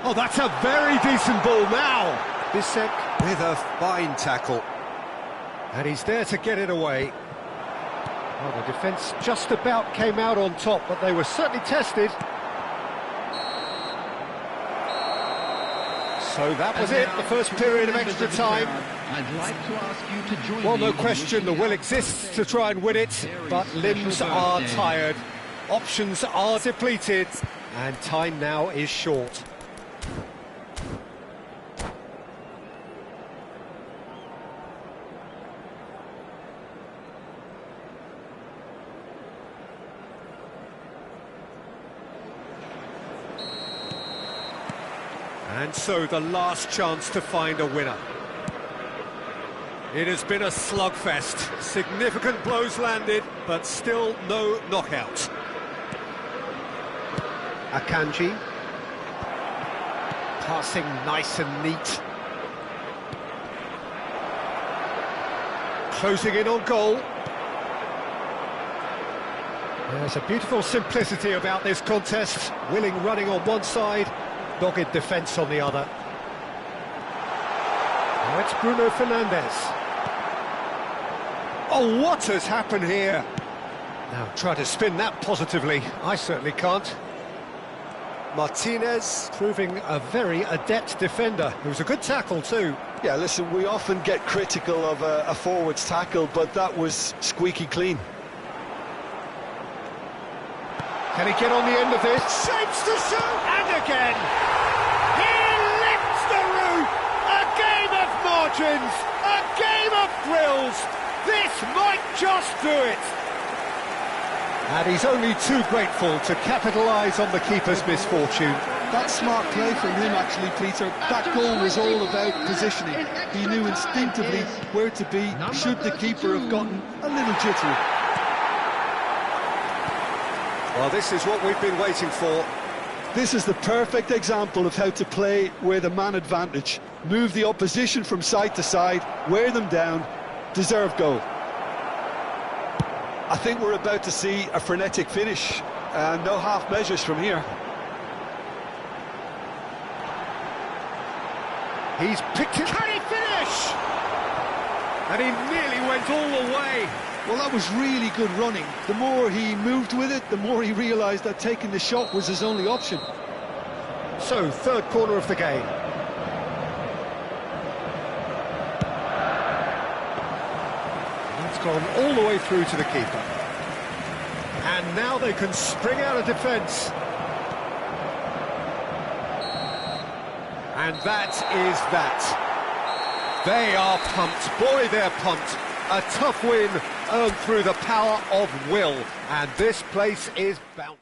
Oh, that's a very decent ball now. Bissek with a fine tackle. And he's there to get it away. Well, the defence just about came out on top, but they were certainly tested. So that was it, the first period of extra time. I'd like to ask you to join Well, me no in question, the will exists to try and win it, but limbs are tired, options are depleted, and time now is short. And so the last chance to find a winner. It has been a slugfest. Significant blows landed, but still no knockout. Akanji. Passing nice and neat. Closing in on goal. There's a beautiful simplicity about this contest. Willing running on one side, dogged defence on the other. Now it's Bruno Fernandes. Oh, what has happened here? Now try to spin that positively. I certainly can't. Martinez proving a very adept defender. It was a good tackle too. Yeah, listen, we often get critical of a forward's tackle, but that was squeaky clean. Can he get on the end of this? Shapes to shoot! And again! He lifts the roof! A game of margins! A game of thrills! This might just do it! And he's only too grateful to capitalise on the keeper's misfortune. That's smart play from him, actually, Peter. That goal was all about positioning. He knew instinctively where to be should the keeper have gotten a little jittery. Well, this is what we've been waiting for. This is the perfect example of how to play with a man advantage. Move the opposition from side to side, wear them down, deserve goal. I think we're about to see a frenetic finish, and no half measures from here. He's picked it. Can he finish? And he nearly went all the way. Well, that was really good running. The more he moved with it, the more he realised that taking the shot was his only option. So, third corner of the game. It's gone all the way through to the keeper. And now they can spring out of defence. And that is that. They are pumped. Boy, they're pumped. A tough win earned through the power of will. And this place is bouncing.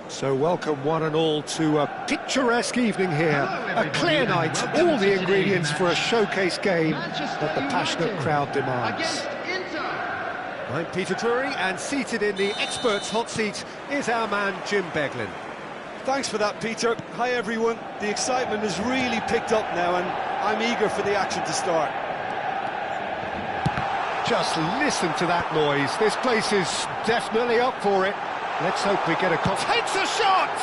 So welcome one and all to a picturesque evening here, a clear night, all the ingredients for a showcase game that the passionate crowd demands. I'm Peter Drury, and seated in the experts' hot seat is our man Jim Beglin. Thanks for that, Peter. Hi everyone. The excitement has really picked up now, and I'm eager for the action to start. Just listen to that noise. This place is definitely up for it. Let's hope we get a call. Takes a shot!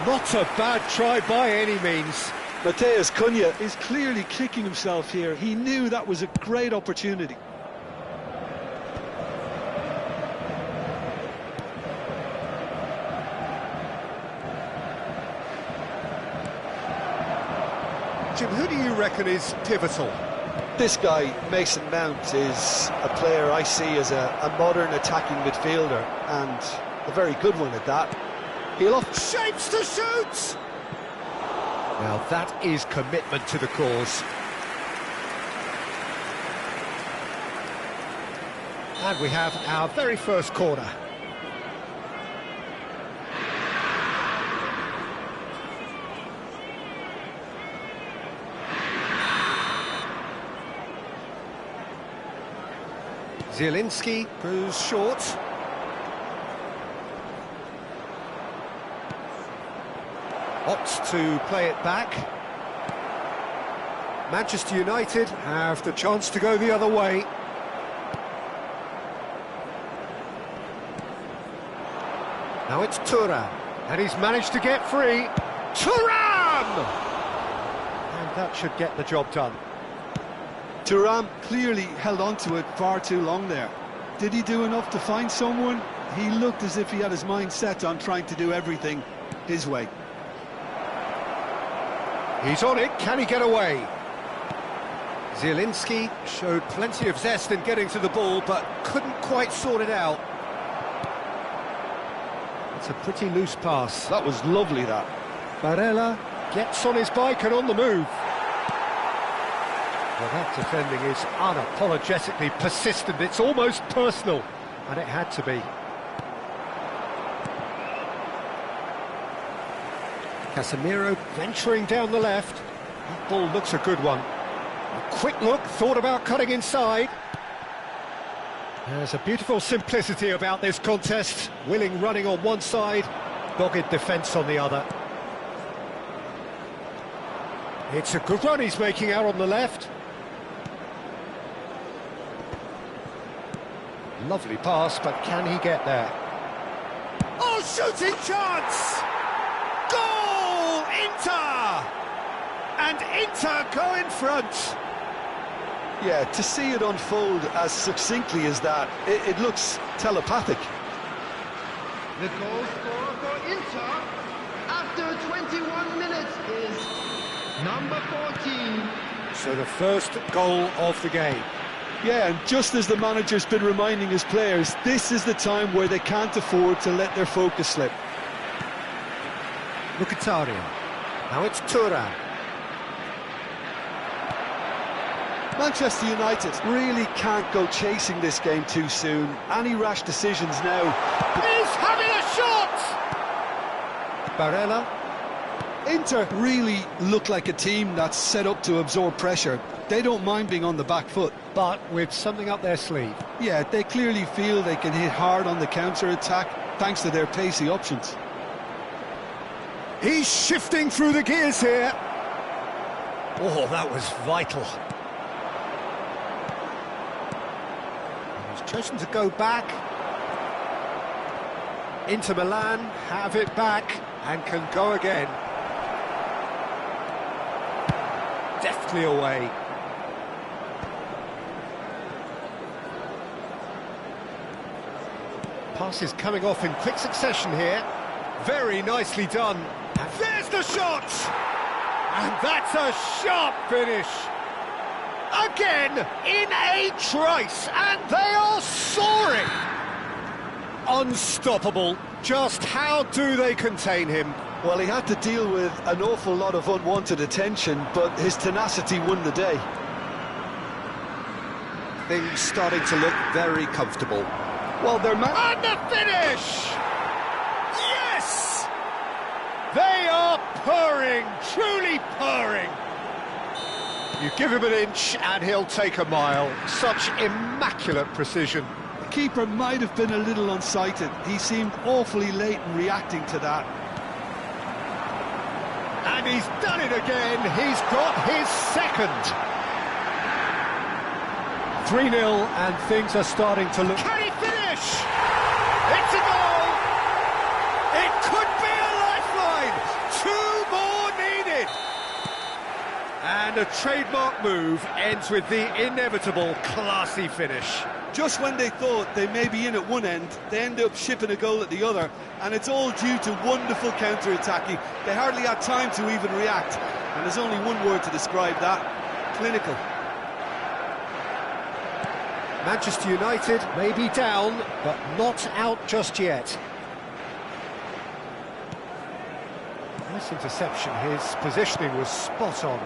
Not a bad try by any means. Matheus Cunha is clearly kicking himself here. He knew that was a great opportunity. Jim, who do you reckon is pivotal? This guy, Mason Mount, is a player I see as a modern attacking midfielder, and a very good one at that. He'll shapes to shoot! Now that is commitment to the cause. And we have our very first corner. Zielinski goes short. Opts to play it back. Manchester United have the chance to go the other way. Now it's Thuram, and he's managed to get free. Thuram! And that should get the job done. Thuram clearly held on to it far too long there. Did he do enough to find someone? He looked as if he had his mind set on trying to do everything his way. He's on it, can he get away? Zielinski showed plenty of zest in getting to the ball, but couldn't quite sort it out. It's a pretty loose pass. That was lovely, that. Barella gets on his bike and on the move. Well, that defending is unapologetically persistent. It's almost personal, and it had to be. Casemiro venturing down the left. That ball looks a good one. A quick look, thought about cutting inside. There's a beautiful simplicity about this contest. Willing running on one side, dogged defence on the other. It's a good run he's making out on the left. Lovely pass, but can he get there? Oh, shooting chance! Goal! Inter! And Inter go in front. Yeah, to see it unfold as succinctly as that, it looks telepathic. The goal scorer for Inter after 21 minutes is number 14. So the first goal of the game. Yeah, and just as the manager's been reminding his players, this is the time where they can't afford to let their focus slip. Mkhitaryan. Now it's Thuram. Manchester United really can't go chasing this game too soon. Any rash decisions now. He's having a shot! Barella. Inter really look like a team that's set up to absorb pressure. They don't mind being on the back foot. But with something up their sleeve. Yeah, they clearly feel they can hit hard on the counter-attack thanks to their pacey options. He's shifting through the gears here. Oh, that was vital. He's chosen to go back. Inter Milan have it back and can go again. Deftly away. Passes coming off in quick succession here. Very nicely done. And there's the shot! And that's a sharp finish. Again, in a trice, and they are soaring. Unstoppable. Just how do they contain him? Well, he had to deal with an awful lot of unwanted attention, but his tenacity won the day. Things starting to look very comfortable. Well, they're... And the finish! Yes! They are purring, truly purring. You give him an inch and he'll take a mile. Such immaculate precision. The keeper might have been a little unsighted. He seemed awfully late in reacting to that. And he's done it again. He's got his second. 3-0 and things are starting to look... Can he finish? It's a goal! It could be a lifeline! 2 more needed! And a trademark move ends with the inevitable classy finish. Just when they thought they may be in at one end, they end up shipping a goal at the other, and it's all due to wonderful counter-attacking. They hardly had time to even react, and there's only one word to describe that: clinical. Manchester United may be down, but not out just yet. Nice interception, his positioning was spot on.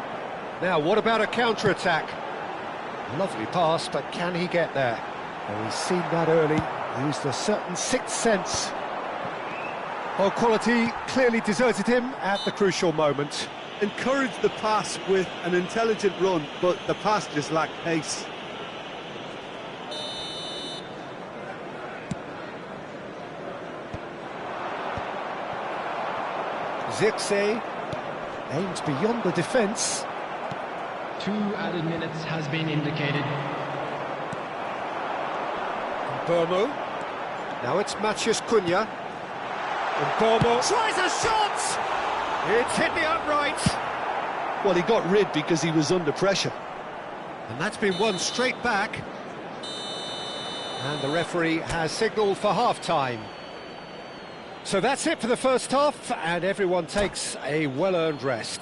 Now, what about a counter-attack? Lovely pass, but can he get there? Well, he's seen that early, used a certain sixth sense. Well, quality clearly deserted him at the crucial moment. Encouraged the pass with an intelligent run, but the pass just lacked pace. Sheik9 aims beyond the defence. 2 added minutes has been indicated. Burmo. Now it's Matheus Cunha. And Burmo tries a shot! It's hit the upright. Well, he got rid because he was under pressure. And that's been won straight back. And the referee has signalled for half-time. So that's it for the first half, and everyone takes a well-earned rest.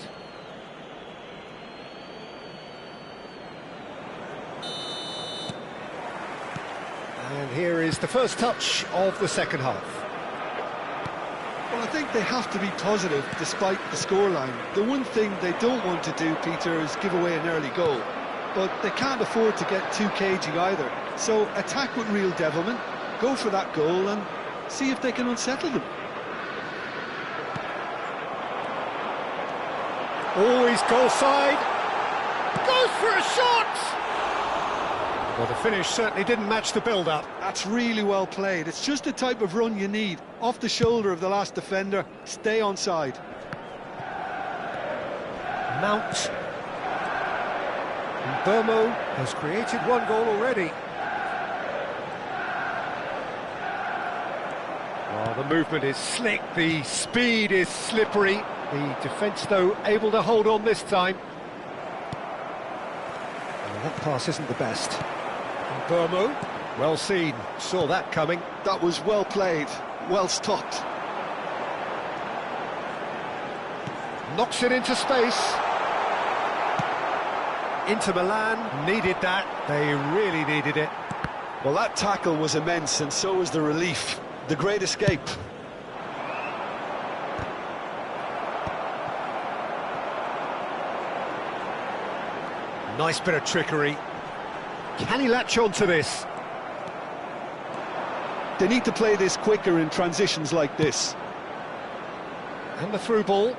And here is the first touch of the second half. Well, I think they have to be positive despite the scoreline. The one thing they don't want to do, Peter, is give away an early goal. But they can't afford to get too cagey either. So attack with real devilment, go for that goal and see if they can unsettle them. Always goal side. Goes for a shot! Well, the finish certainly didn't match the build-up. That's really well played. It's just the type of run you need. Off the shoulder of the last defender, stay onside. Mount. And Burmo has created one goal already. Well, the movement is slick, the speed is slippery. The defence, though, able to hold on this time. Well, that pass isn't the best. And Burmo, well seen, saw that coming. That was well played, well stopped. Knocks it into space. Inter Milan needed that, they really needed it. Well, that tackle was immense, and so was the relief. The great escape. Nice bit of trickery. Can he latch on to this? They need to play this quicker in transitions like this. And the through ball.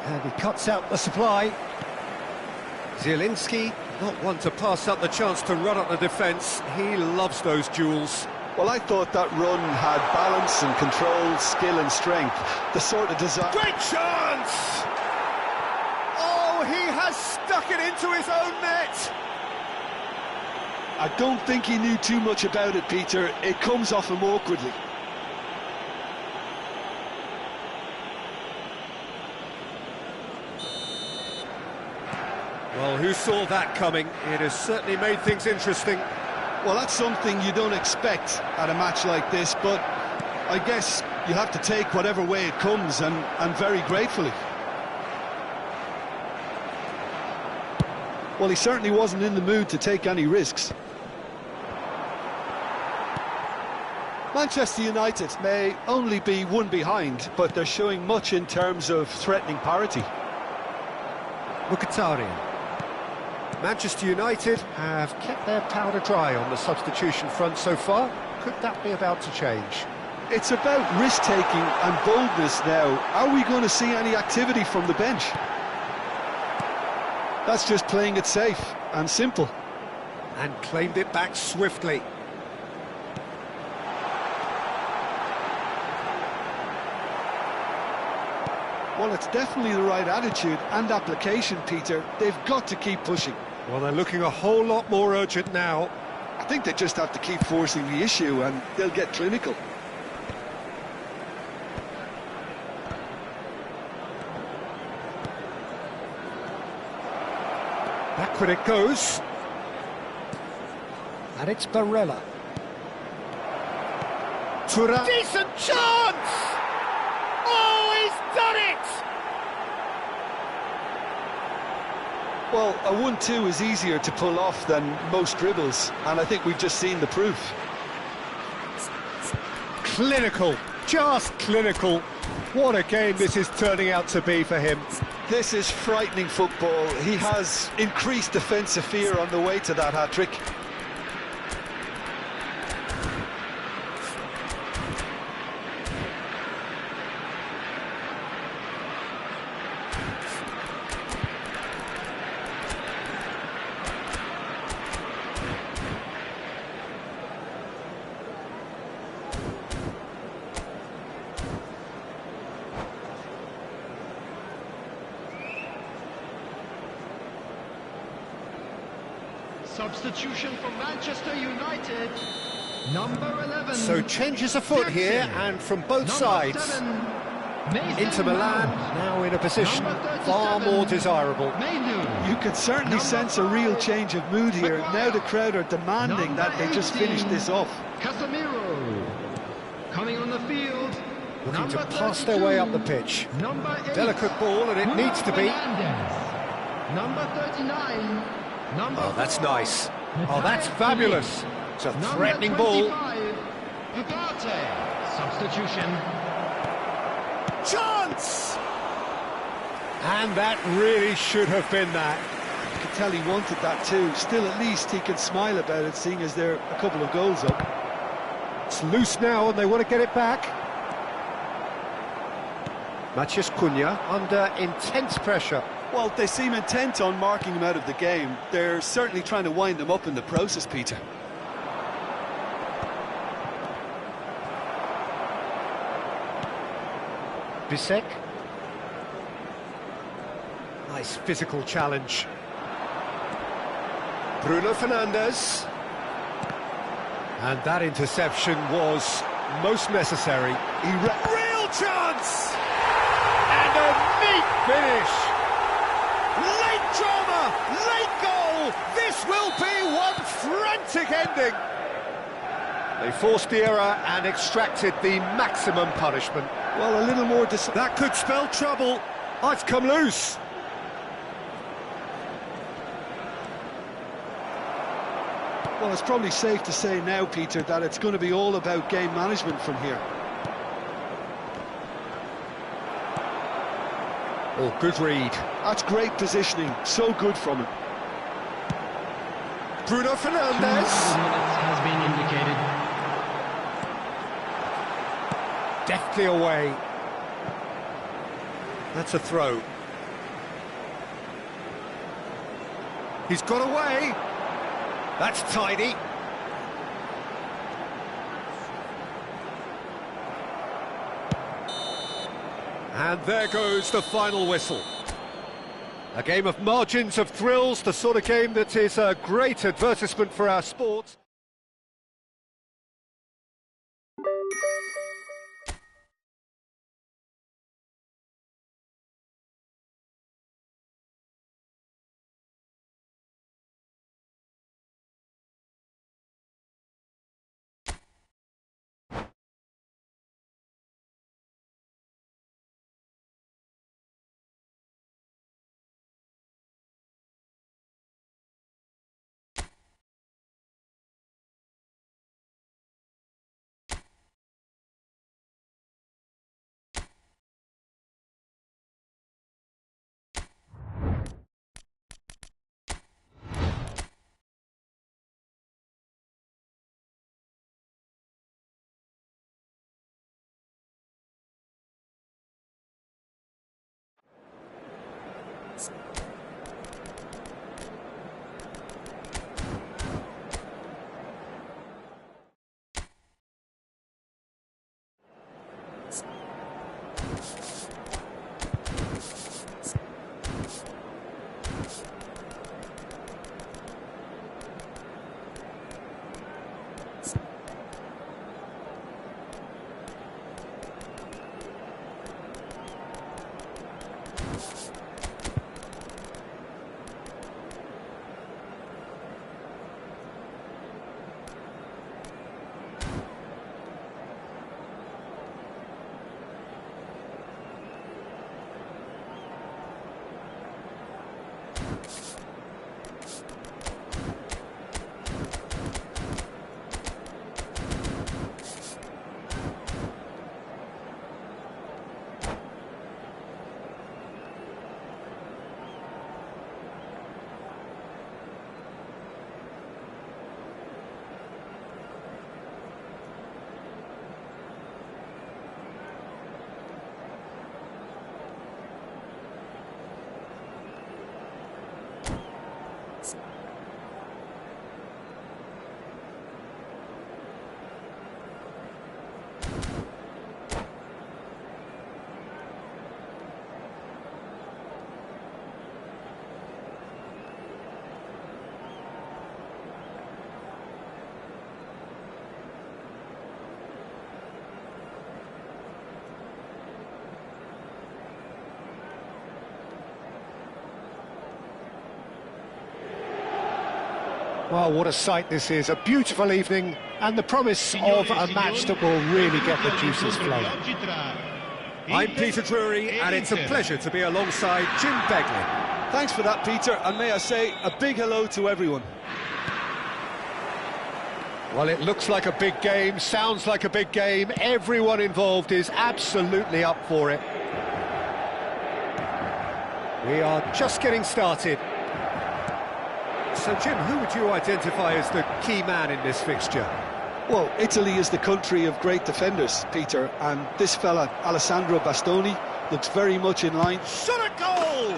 And he cuts out the supply. Zielinski, not one to pass up the chance to run at the defence. He loves those duels. Well, I thought that run had balance and control, skill and strength. The sort of design... Great chance! Oh, he has stuck it into his own net! I don't think he knew too much about it, Peter. It comes off him awkwardly. Well, who saw that coming? It has certainly made things interesting. Well, that's something you don't expect at a match like this, but I guess you have to take whatever way it comes, and very gratefully. Well, he certainly wasn't in the mood to take any risks. Manchester United may only be one behind, but they're showing much in terms of threatening parity. Mkhitaryan. Manchester United have kept their powder dry on the substitution front so far. Could that be about to change? It's about risk-taking and boldness now. Are we going to see any activity from the bench? That's just playing it safe and simple. And claimed it back swiftly. Well, it's definitely the right attitude and application, Peter. They've got to keep pushing. Well, they're looking a whole lot more urgent now. I think they just have to keep forcing the issue and they'll get clinical. Backward it goes. And it's Barella. Tura. Decent chance! Oh, he's done it! Well, a 1-2 is easier to pull off than most dribbles, and I think we've just seen the proof. Clinical, just clinical. What a game this is turning out to be for him. This is frightening football. He has increased defensive fear on the way to that hat-trick. Substitution for Manchester United. Number 11. So changes afoot here, and from both sides. 7, Inter Milan now in a position far more desirable. You can certainly sense a real change of mood here. Now the crowd are demanding that they just finish this off. Casemiro coming on the field. Looking to pass their way up the pitch. Number 8. Delicate ball, and it needs to be. Number 39. Oh, that's nice. Oh, that's fabulous. It's a threatening ball. Substitution. Chance! And that really should have been that. You can tell he wanted that too. Still, at least he can smile about it, seeing as they're a couple of goals up. It's loose now, and they want to get it back. Matheus Cunha under intense pressure. Well, they seem intent on marking him out of the game. They're certainly trying to wind him up in the process, Peter. Bisek. Nice physical challenge. Bruno Fernandes. And that interception was most necessary. Real chance! And a neat finish! Late drama, late goal! This will be one frantic ending! They forced the error and extracted the maximum punishment. Well, a little more... That could spell trouble. Oh, it's come loose. Well, it's probably safe to say now, Peter, that it's going to be all about game management from here. Oh, good read. That's great positioning. So good from him. Bruno Fernandes. 2 minutes has been indicated. Deftly away. That's a throw. He's got away. That's tidy. And there goes the final whistle. A game of margins of thrills, the sort of game that is a great advertisement for our sport. Well, what a sight this is. A beautiful evening and the promise of a match that will really get the juices flowing. I'm Peter Drury, and it's a pleasure to be alongside Jim Begley. Thanks for that, Peter, and may I say a big hello to everyone. Well, it looks like a big game, sounds like a big game. Everyone involved is absolutely up for it. We are just getting started. So, Jim, who would you identify as the key man in this fixture? Well, Italy is the country of great defenders, Peter, and this fella, Alessandro Bastoni, looks very much in line. Shot a goal!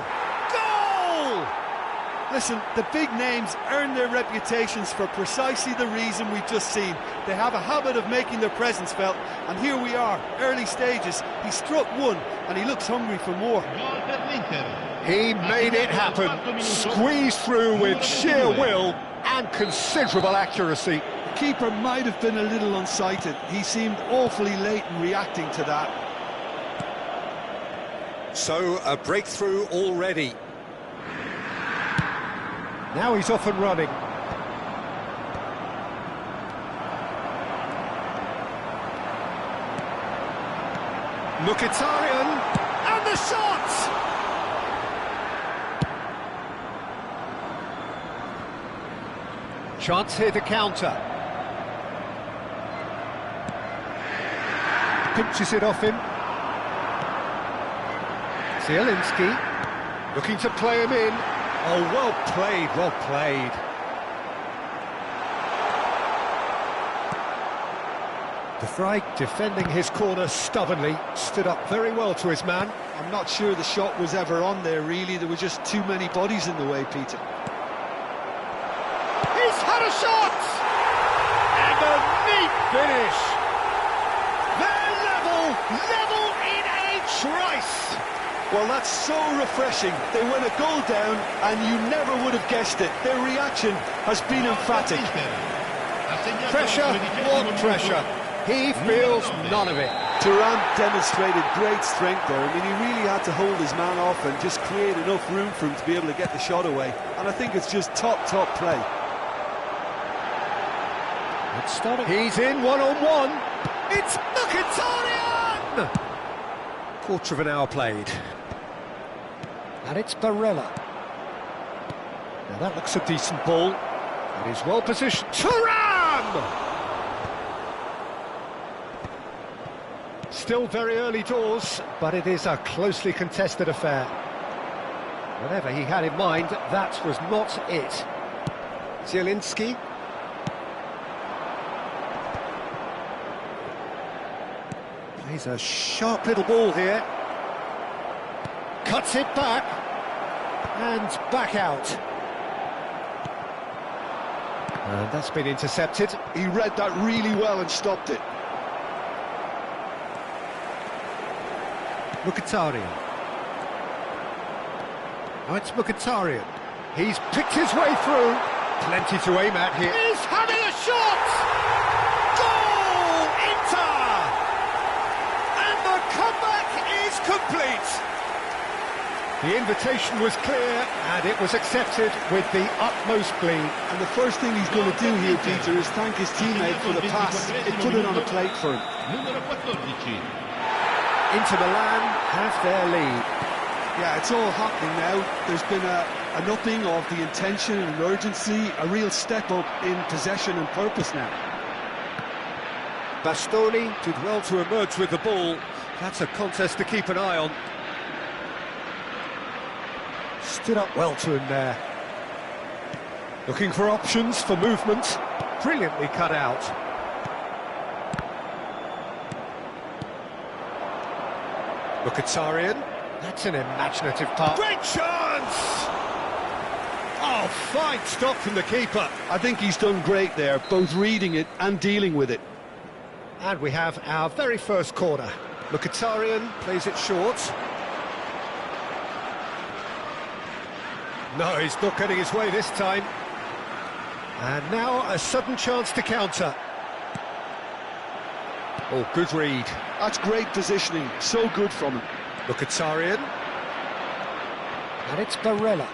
Goal! Listen, the big names earn their reputations for precisely the reason we've just seen. They have a habit of making their presence felt, and here we are, early stages. He struck one, and he looks hungry for more. He made it happen, squeezed through with sheer will and considerable accuracy. The keeper might have been a little unsighted. He seemed awfully late in reacting to that. So, a breakthrough already. Now he's off and running. Mkhitaryan, and the shot! Chance here to counter. Pinches it off him. Zielinski looking to play him in. Oh, well played, well played. De Vrij defending his corner stubbornly, stood up very well to his man. I'm not sure the shot was ever on there, really. There were just too many bodies in the way, Peter. He's had a shot! And a neat finish! They're level in a trice! Well, that's so refreshing. They went a goal down, and you never would have guessed it. Their reaction has been emphatic. Pressure, what pressure? He feels none of it. Thuram demonstrated great strength there. I mean, he really had to hold his man off and just create enough room for him to be able to get the shot away. And I think it's just top play. It's starting. He's in one-on-one. It's Mkhitaryan! Quarter of an hour played. And it's Barella. Now that looks a decent ball. It is well positioned. Thuram! Still very early doors, but it is a closely contested affair. Whatever he had in mind, that was not it. Zielinski. Plays a sharp little ball here. Cuts it back. And back out. And that's been intercepted. He read that really well and stopped it. Mkhitaryan. Oh, it's Mkhitaryan. He's picked his way through. Plenty to aim at here. He's having a shot! Goal! Inter! And the comeback is complete. The invitation was clear, and it was accepted with the utmost glee. And the first thing he's going to do here, Peter, is thank his teammate for the pass. It put it on a plate for him. Inter Milan have their lead. Yeah, it's all happening now. There's been an upping of the intention and urgency, a real step up in possession and purpose now. Bastoni Did well to emerge with the ball. That's a contest to keep an eye on. stood up well to him there. Looking for options for movement. Brilliantly cut out. Mkhitaryan. That's an imaginative pass. Great chance! Oh, fine stop from the keeper. I think he's done great there, both reading it and dealing with it. And we have our very first corner. Mkhitaryan plays it short. No, he's not getting his way this time. And now a sudden chance to counter. Oh, good read. That's great positioning, so good from him. Mkhitaryan. And it's Barella.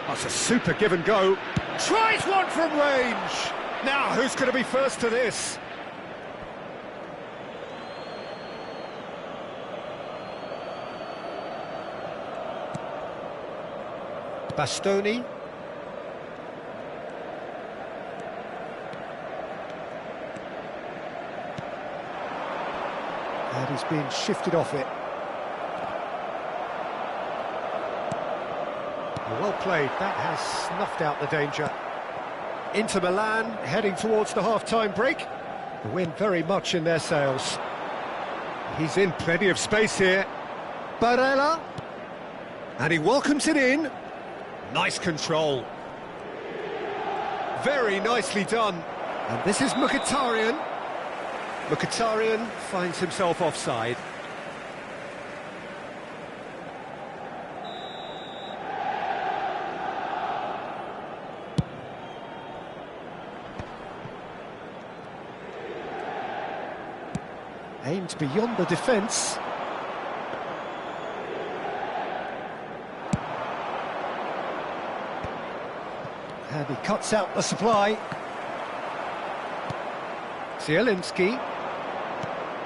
That's a super give and go. Tries one from range. Now, who's going to be first to this? Bastoni. And he's being shifted off it. Well played, that has snuffed out the danger. Inter Milan heading towards the half-time break. The wind very much in their sails. He's in plenty of space here. Barella. And he welcomes it in. Nice control. Very nicely done. And this is Mkhitaryan. Mkhitaryan finds himself offside. Aimed beyond the defence. And he cuts out the supply. Zielinski.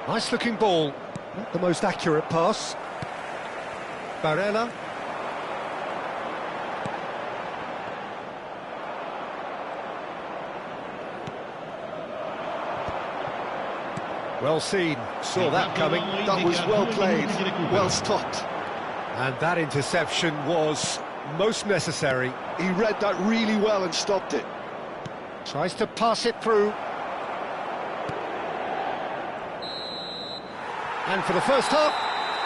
Nice looking ball. Not the most accurate pass. Barella. Well seen, saw that coming. That was well played, well stopped. And that interception was most necessary. He read that really well and stopped it. Tries to pass it through. And for the first half,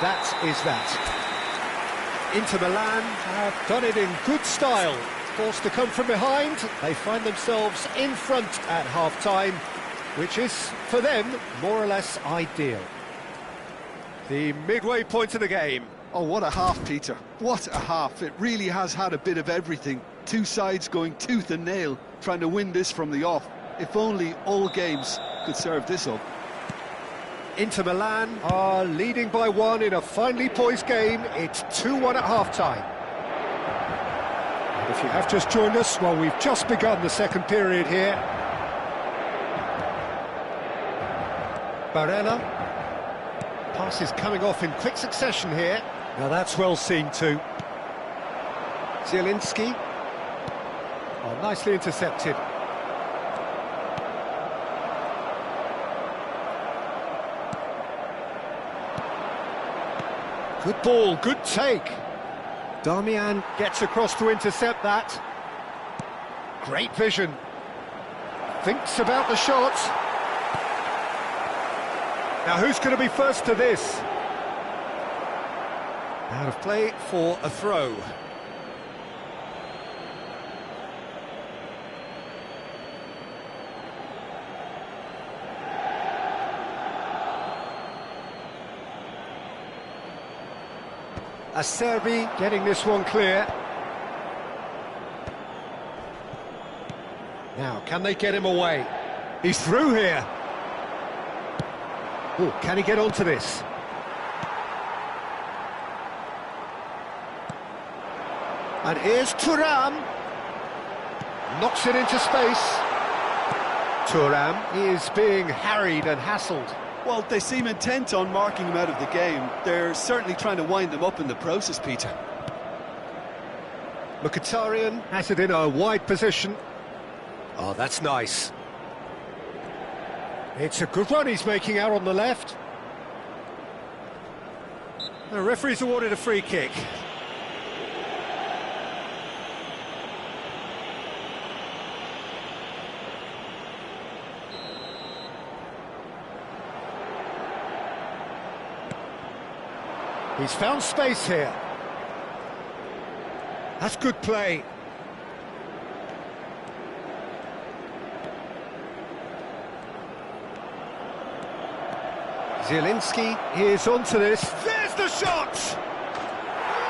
that is that. Inter Milan have done it in good style. Forced to come from behind, they find themselves in front at half-time, which is, for them, more or less ideal. The midway point of the game. Oh, what a half, Peter. What a half. It really has had a bit of everything. Two sides going tooth and nail, trying to win this from the off. If only all games could serve this up. Inter Milan are leading by one in a finely poised game. It's 2-1 at half-time. And if you have just joined us, well, we've just begun the second period here. Barella. Pass is coming off in quick succession here. Now that's well seen too. Zielinski. Oh, nicely intercepted. Good ball, good take. Darmian gets across to intercept that. Great vision. Thinks about the shot. Now who's going to be first to this? Out of play for a throw. Acerbi getting this one clear. Now, can they get him away? He's through here. Oh, can he get onto this? And here's Thuram. Knocks it into space. Thuram is being harried and hassled. Well, they seem intent on marking him out of the game. They're certainly trying to wind him up in the process, Peter. Mkhitaryan has it in a wide position. Oh, that's nice. It's a good run he's making out on the left. The referee's awarded a free kick. He's found space here. That's good play. Zielinski is onto this. There's the shot!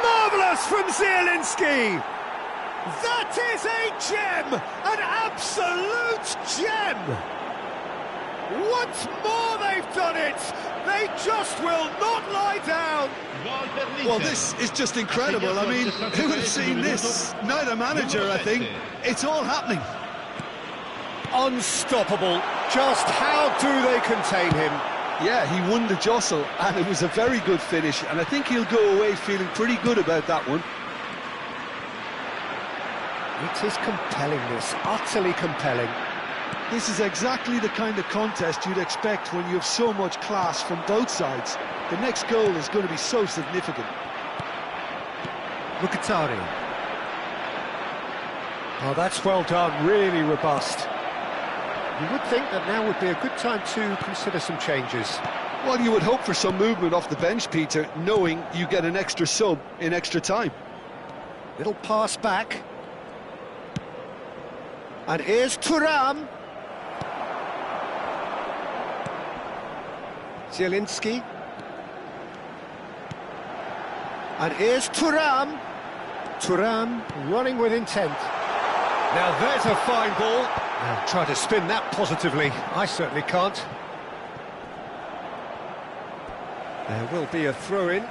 Marvellous from Zielinski! That is a gem! An absolute gem! Once more they've done it! They just will not lie down. Gol per l'Inter. Well, this is just incredible. I mean, who would have seen this? Neither manager, I think. It's all happening. Unstoppable. Just how do they contain him? Yeah, he won the jostle, and it was a very good finish, and I think he'll go away feeling pretty good about that one. It is compelling, this, utterly compelling. This is exactly the kind of contest you'd expect when you have so much class from both sides. The next goal is going to be so significant. Mkhitaryan. Oh, that's well done, really robust. You would think that now would be a good time to consider some changes. Well, you would hope for some movement off the bench, Peter, knowing you get an extra sub in extra time. Little pass back. And here's Thuram. Zielinski. And here's Thuram. Thuram running with intent. Now there's a fine ball. Now try to spin that positively. I certainly can't. There will be a throw-in.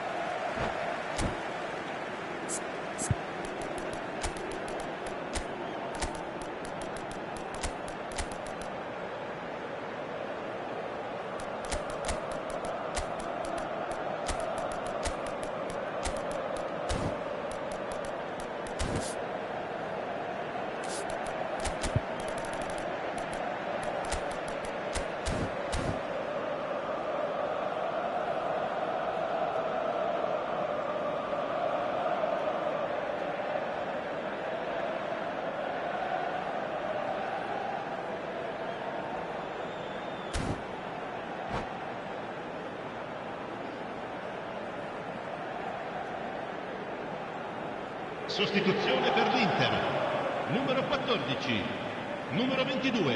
Sostituzione per l'Inter. Numero 14, numero 22,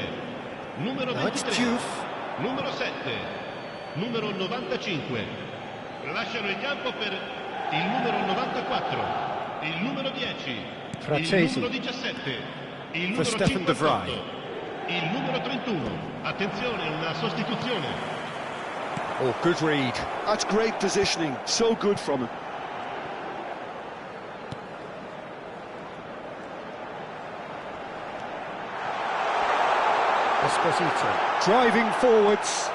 numero 23, numero 7, numero 95. Lasciano il campo per il numero 94, il numero 10, il numero 17, il numero 58, il numero 31. Attenzione, una sostituzione. Oh, good read. That's great positioning, so good from him. Esposito driving forwards.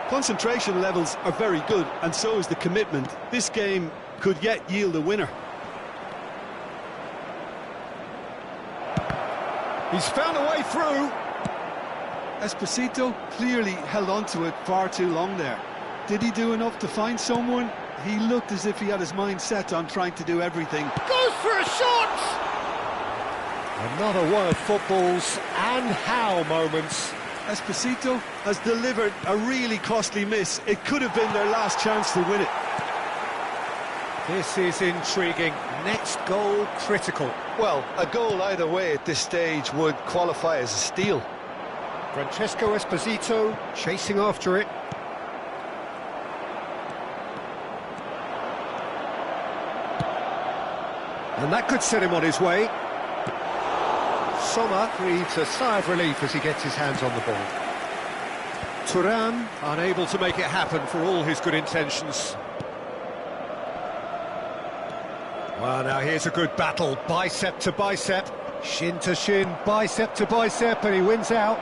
Concentration levels are very good, and so is the commitment. This game could yet yield a winner. He's found a way through. Esposito clearly held on to it far too long there. Did he do enough to find someone? He looked as if he had his mind set on trying to do everything. Goes for a shot! Another one of football's and how moments. Esposito has delivered a really costly miss. It could have been their last chance to win it. This is intriguing. Next goal critical. Well, a goal either way at this stage would qualify as a steal. Francesco Esposito chasing after it. And that could set him on his way. Sommer breathes a sigh of relief as he gets his hands on the ball. Thuram Unable to make it happen for all his good intentions. Well, now here's a good battle, bicep to bicep. shin to shin, bicep to bicep, and he wins out.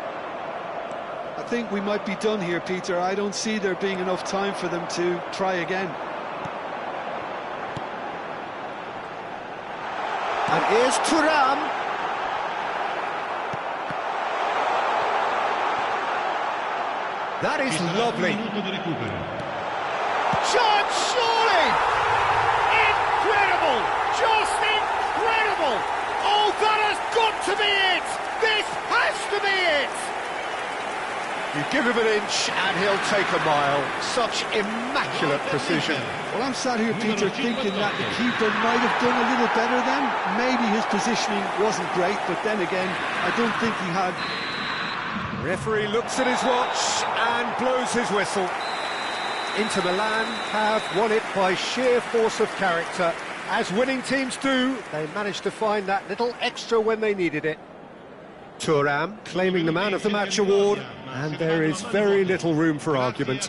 I think we might be done here, Peter. I don't see there being enough time for them to try again. And here's Thuram. That is lovely. Chance, surely! Incredible! Just incredible! Oh, that has got to be it! This has to be it! You give him an inch and he'll take a mile. Such immaculate precision. Well, I'm sat here, Peter, thinking that the keeper might have done a little better then. Maybe his positioning wasn't great, but then again, I don't think he had. Referee looks at his watch and blows his whistle. Inter Milan have won it by sheer force of character. As winning teams do, they managed to find that little extra when they needed it. Thuram claiming the Man of the Match award, And there is very little room for argument.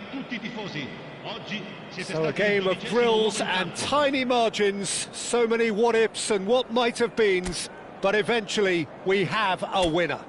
So a game of thrills and tiny margins, so many what-ifs and what-might-have-beens, but eventually we have a winner.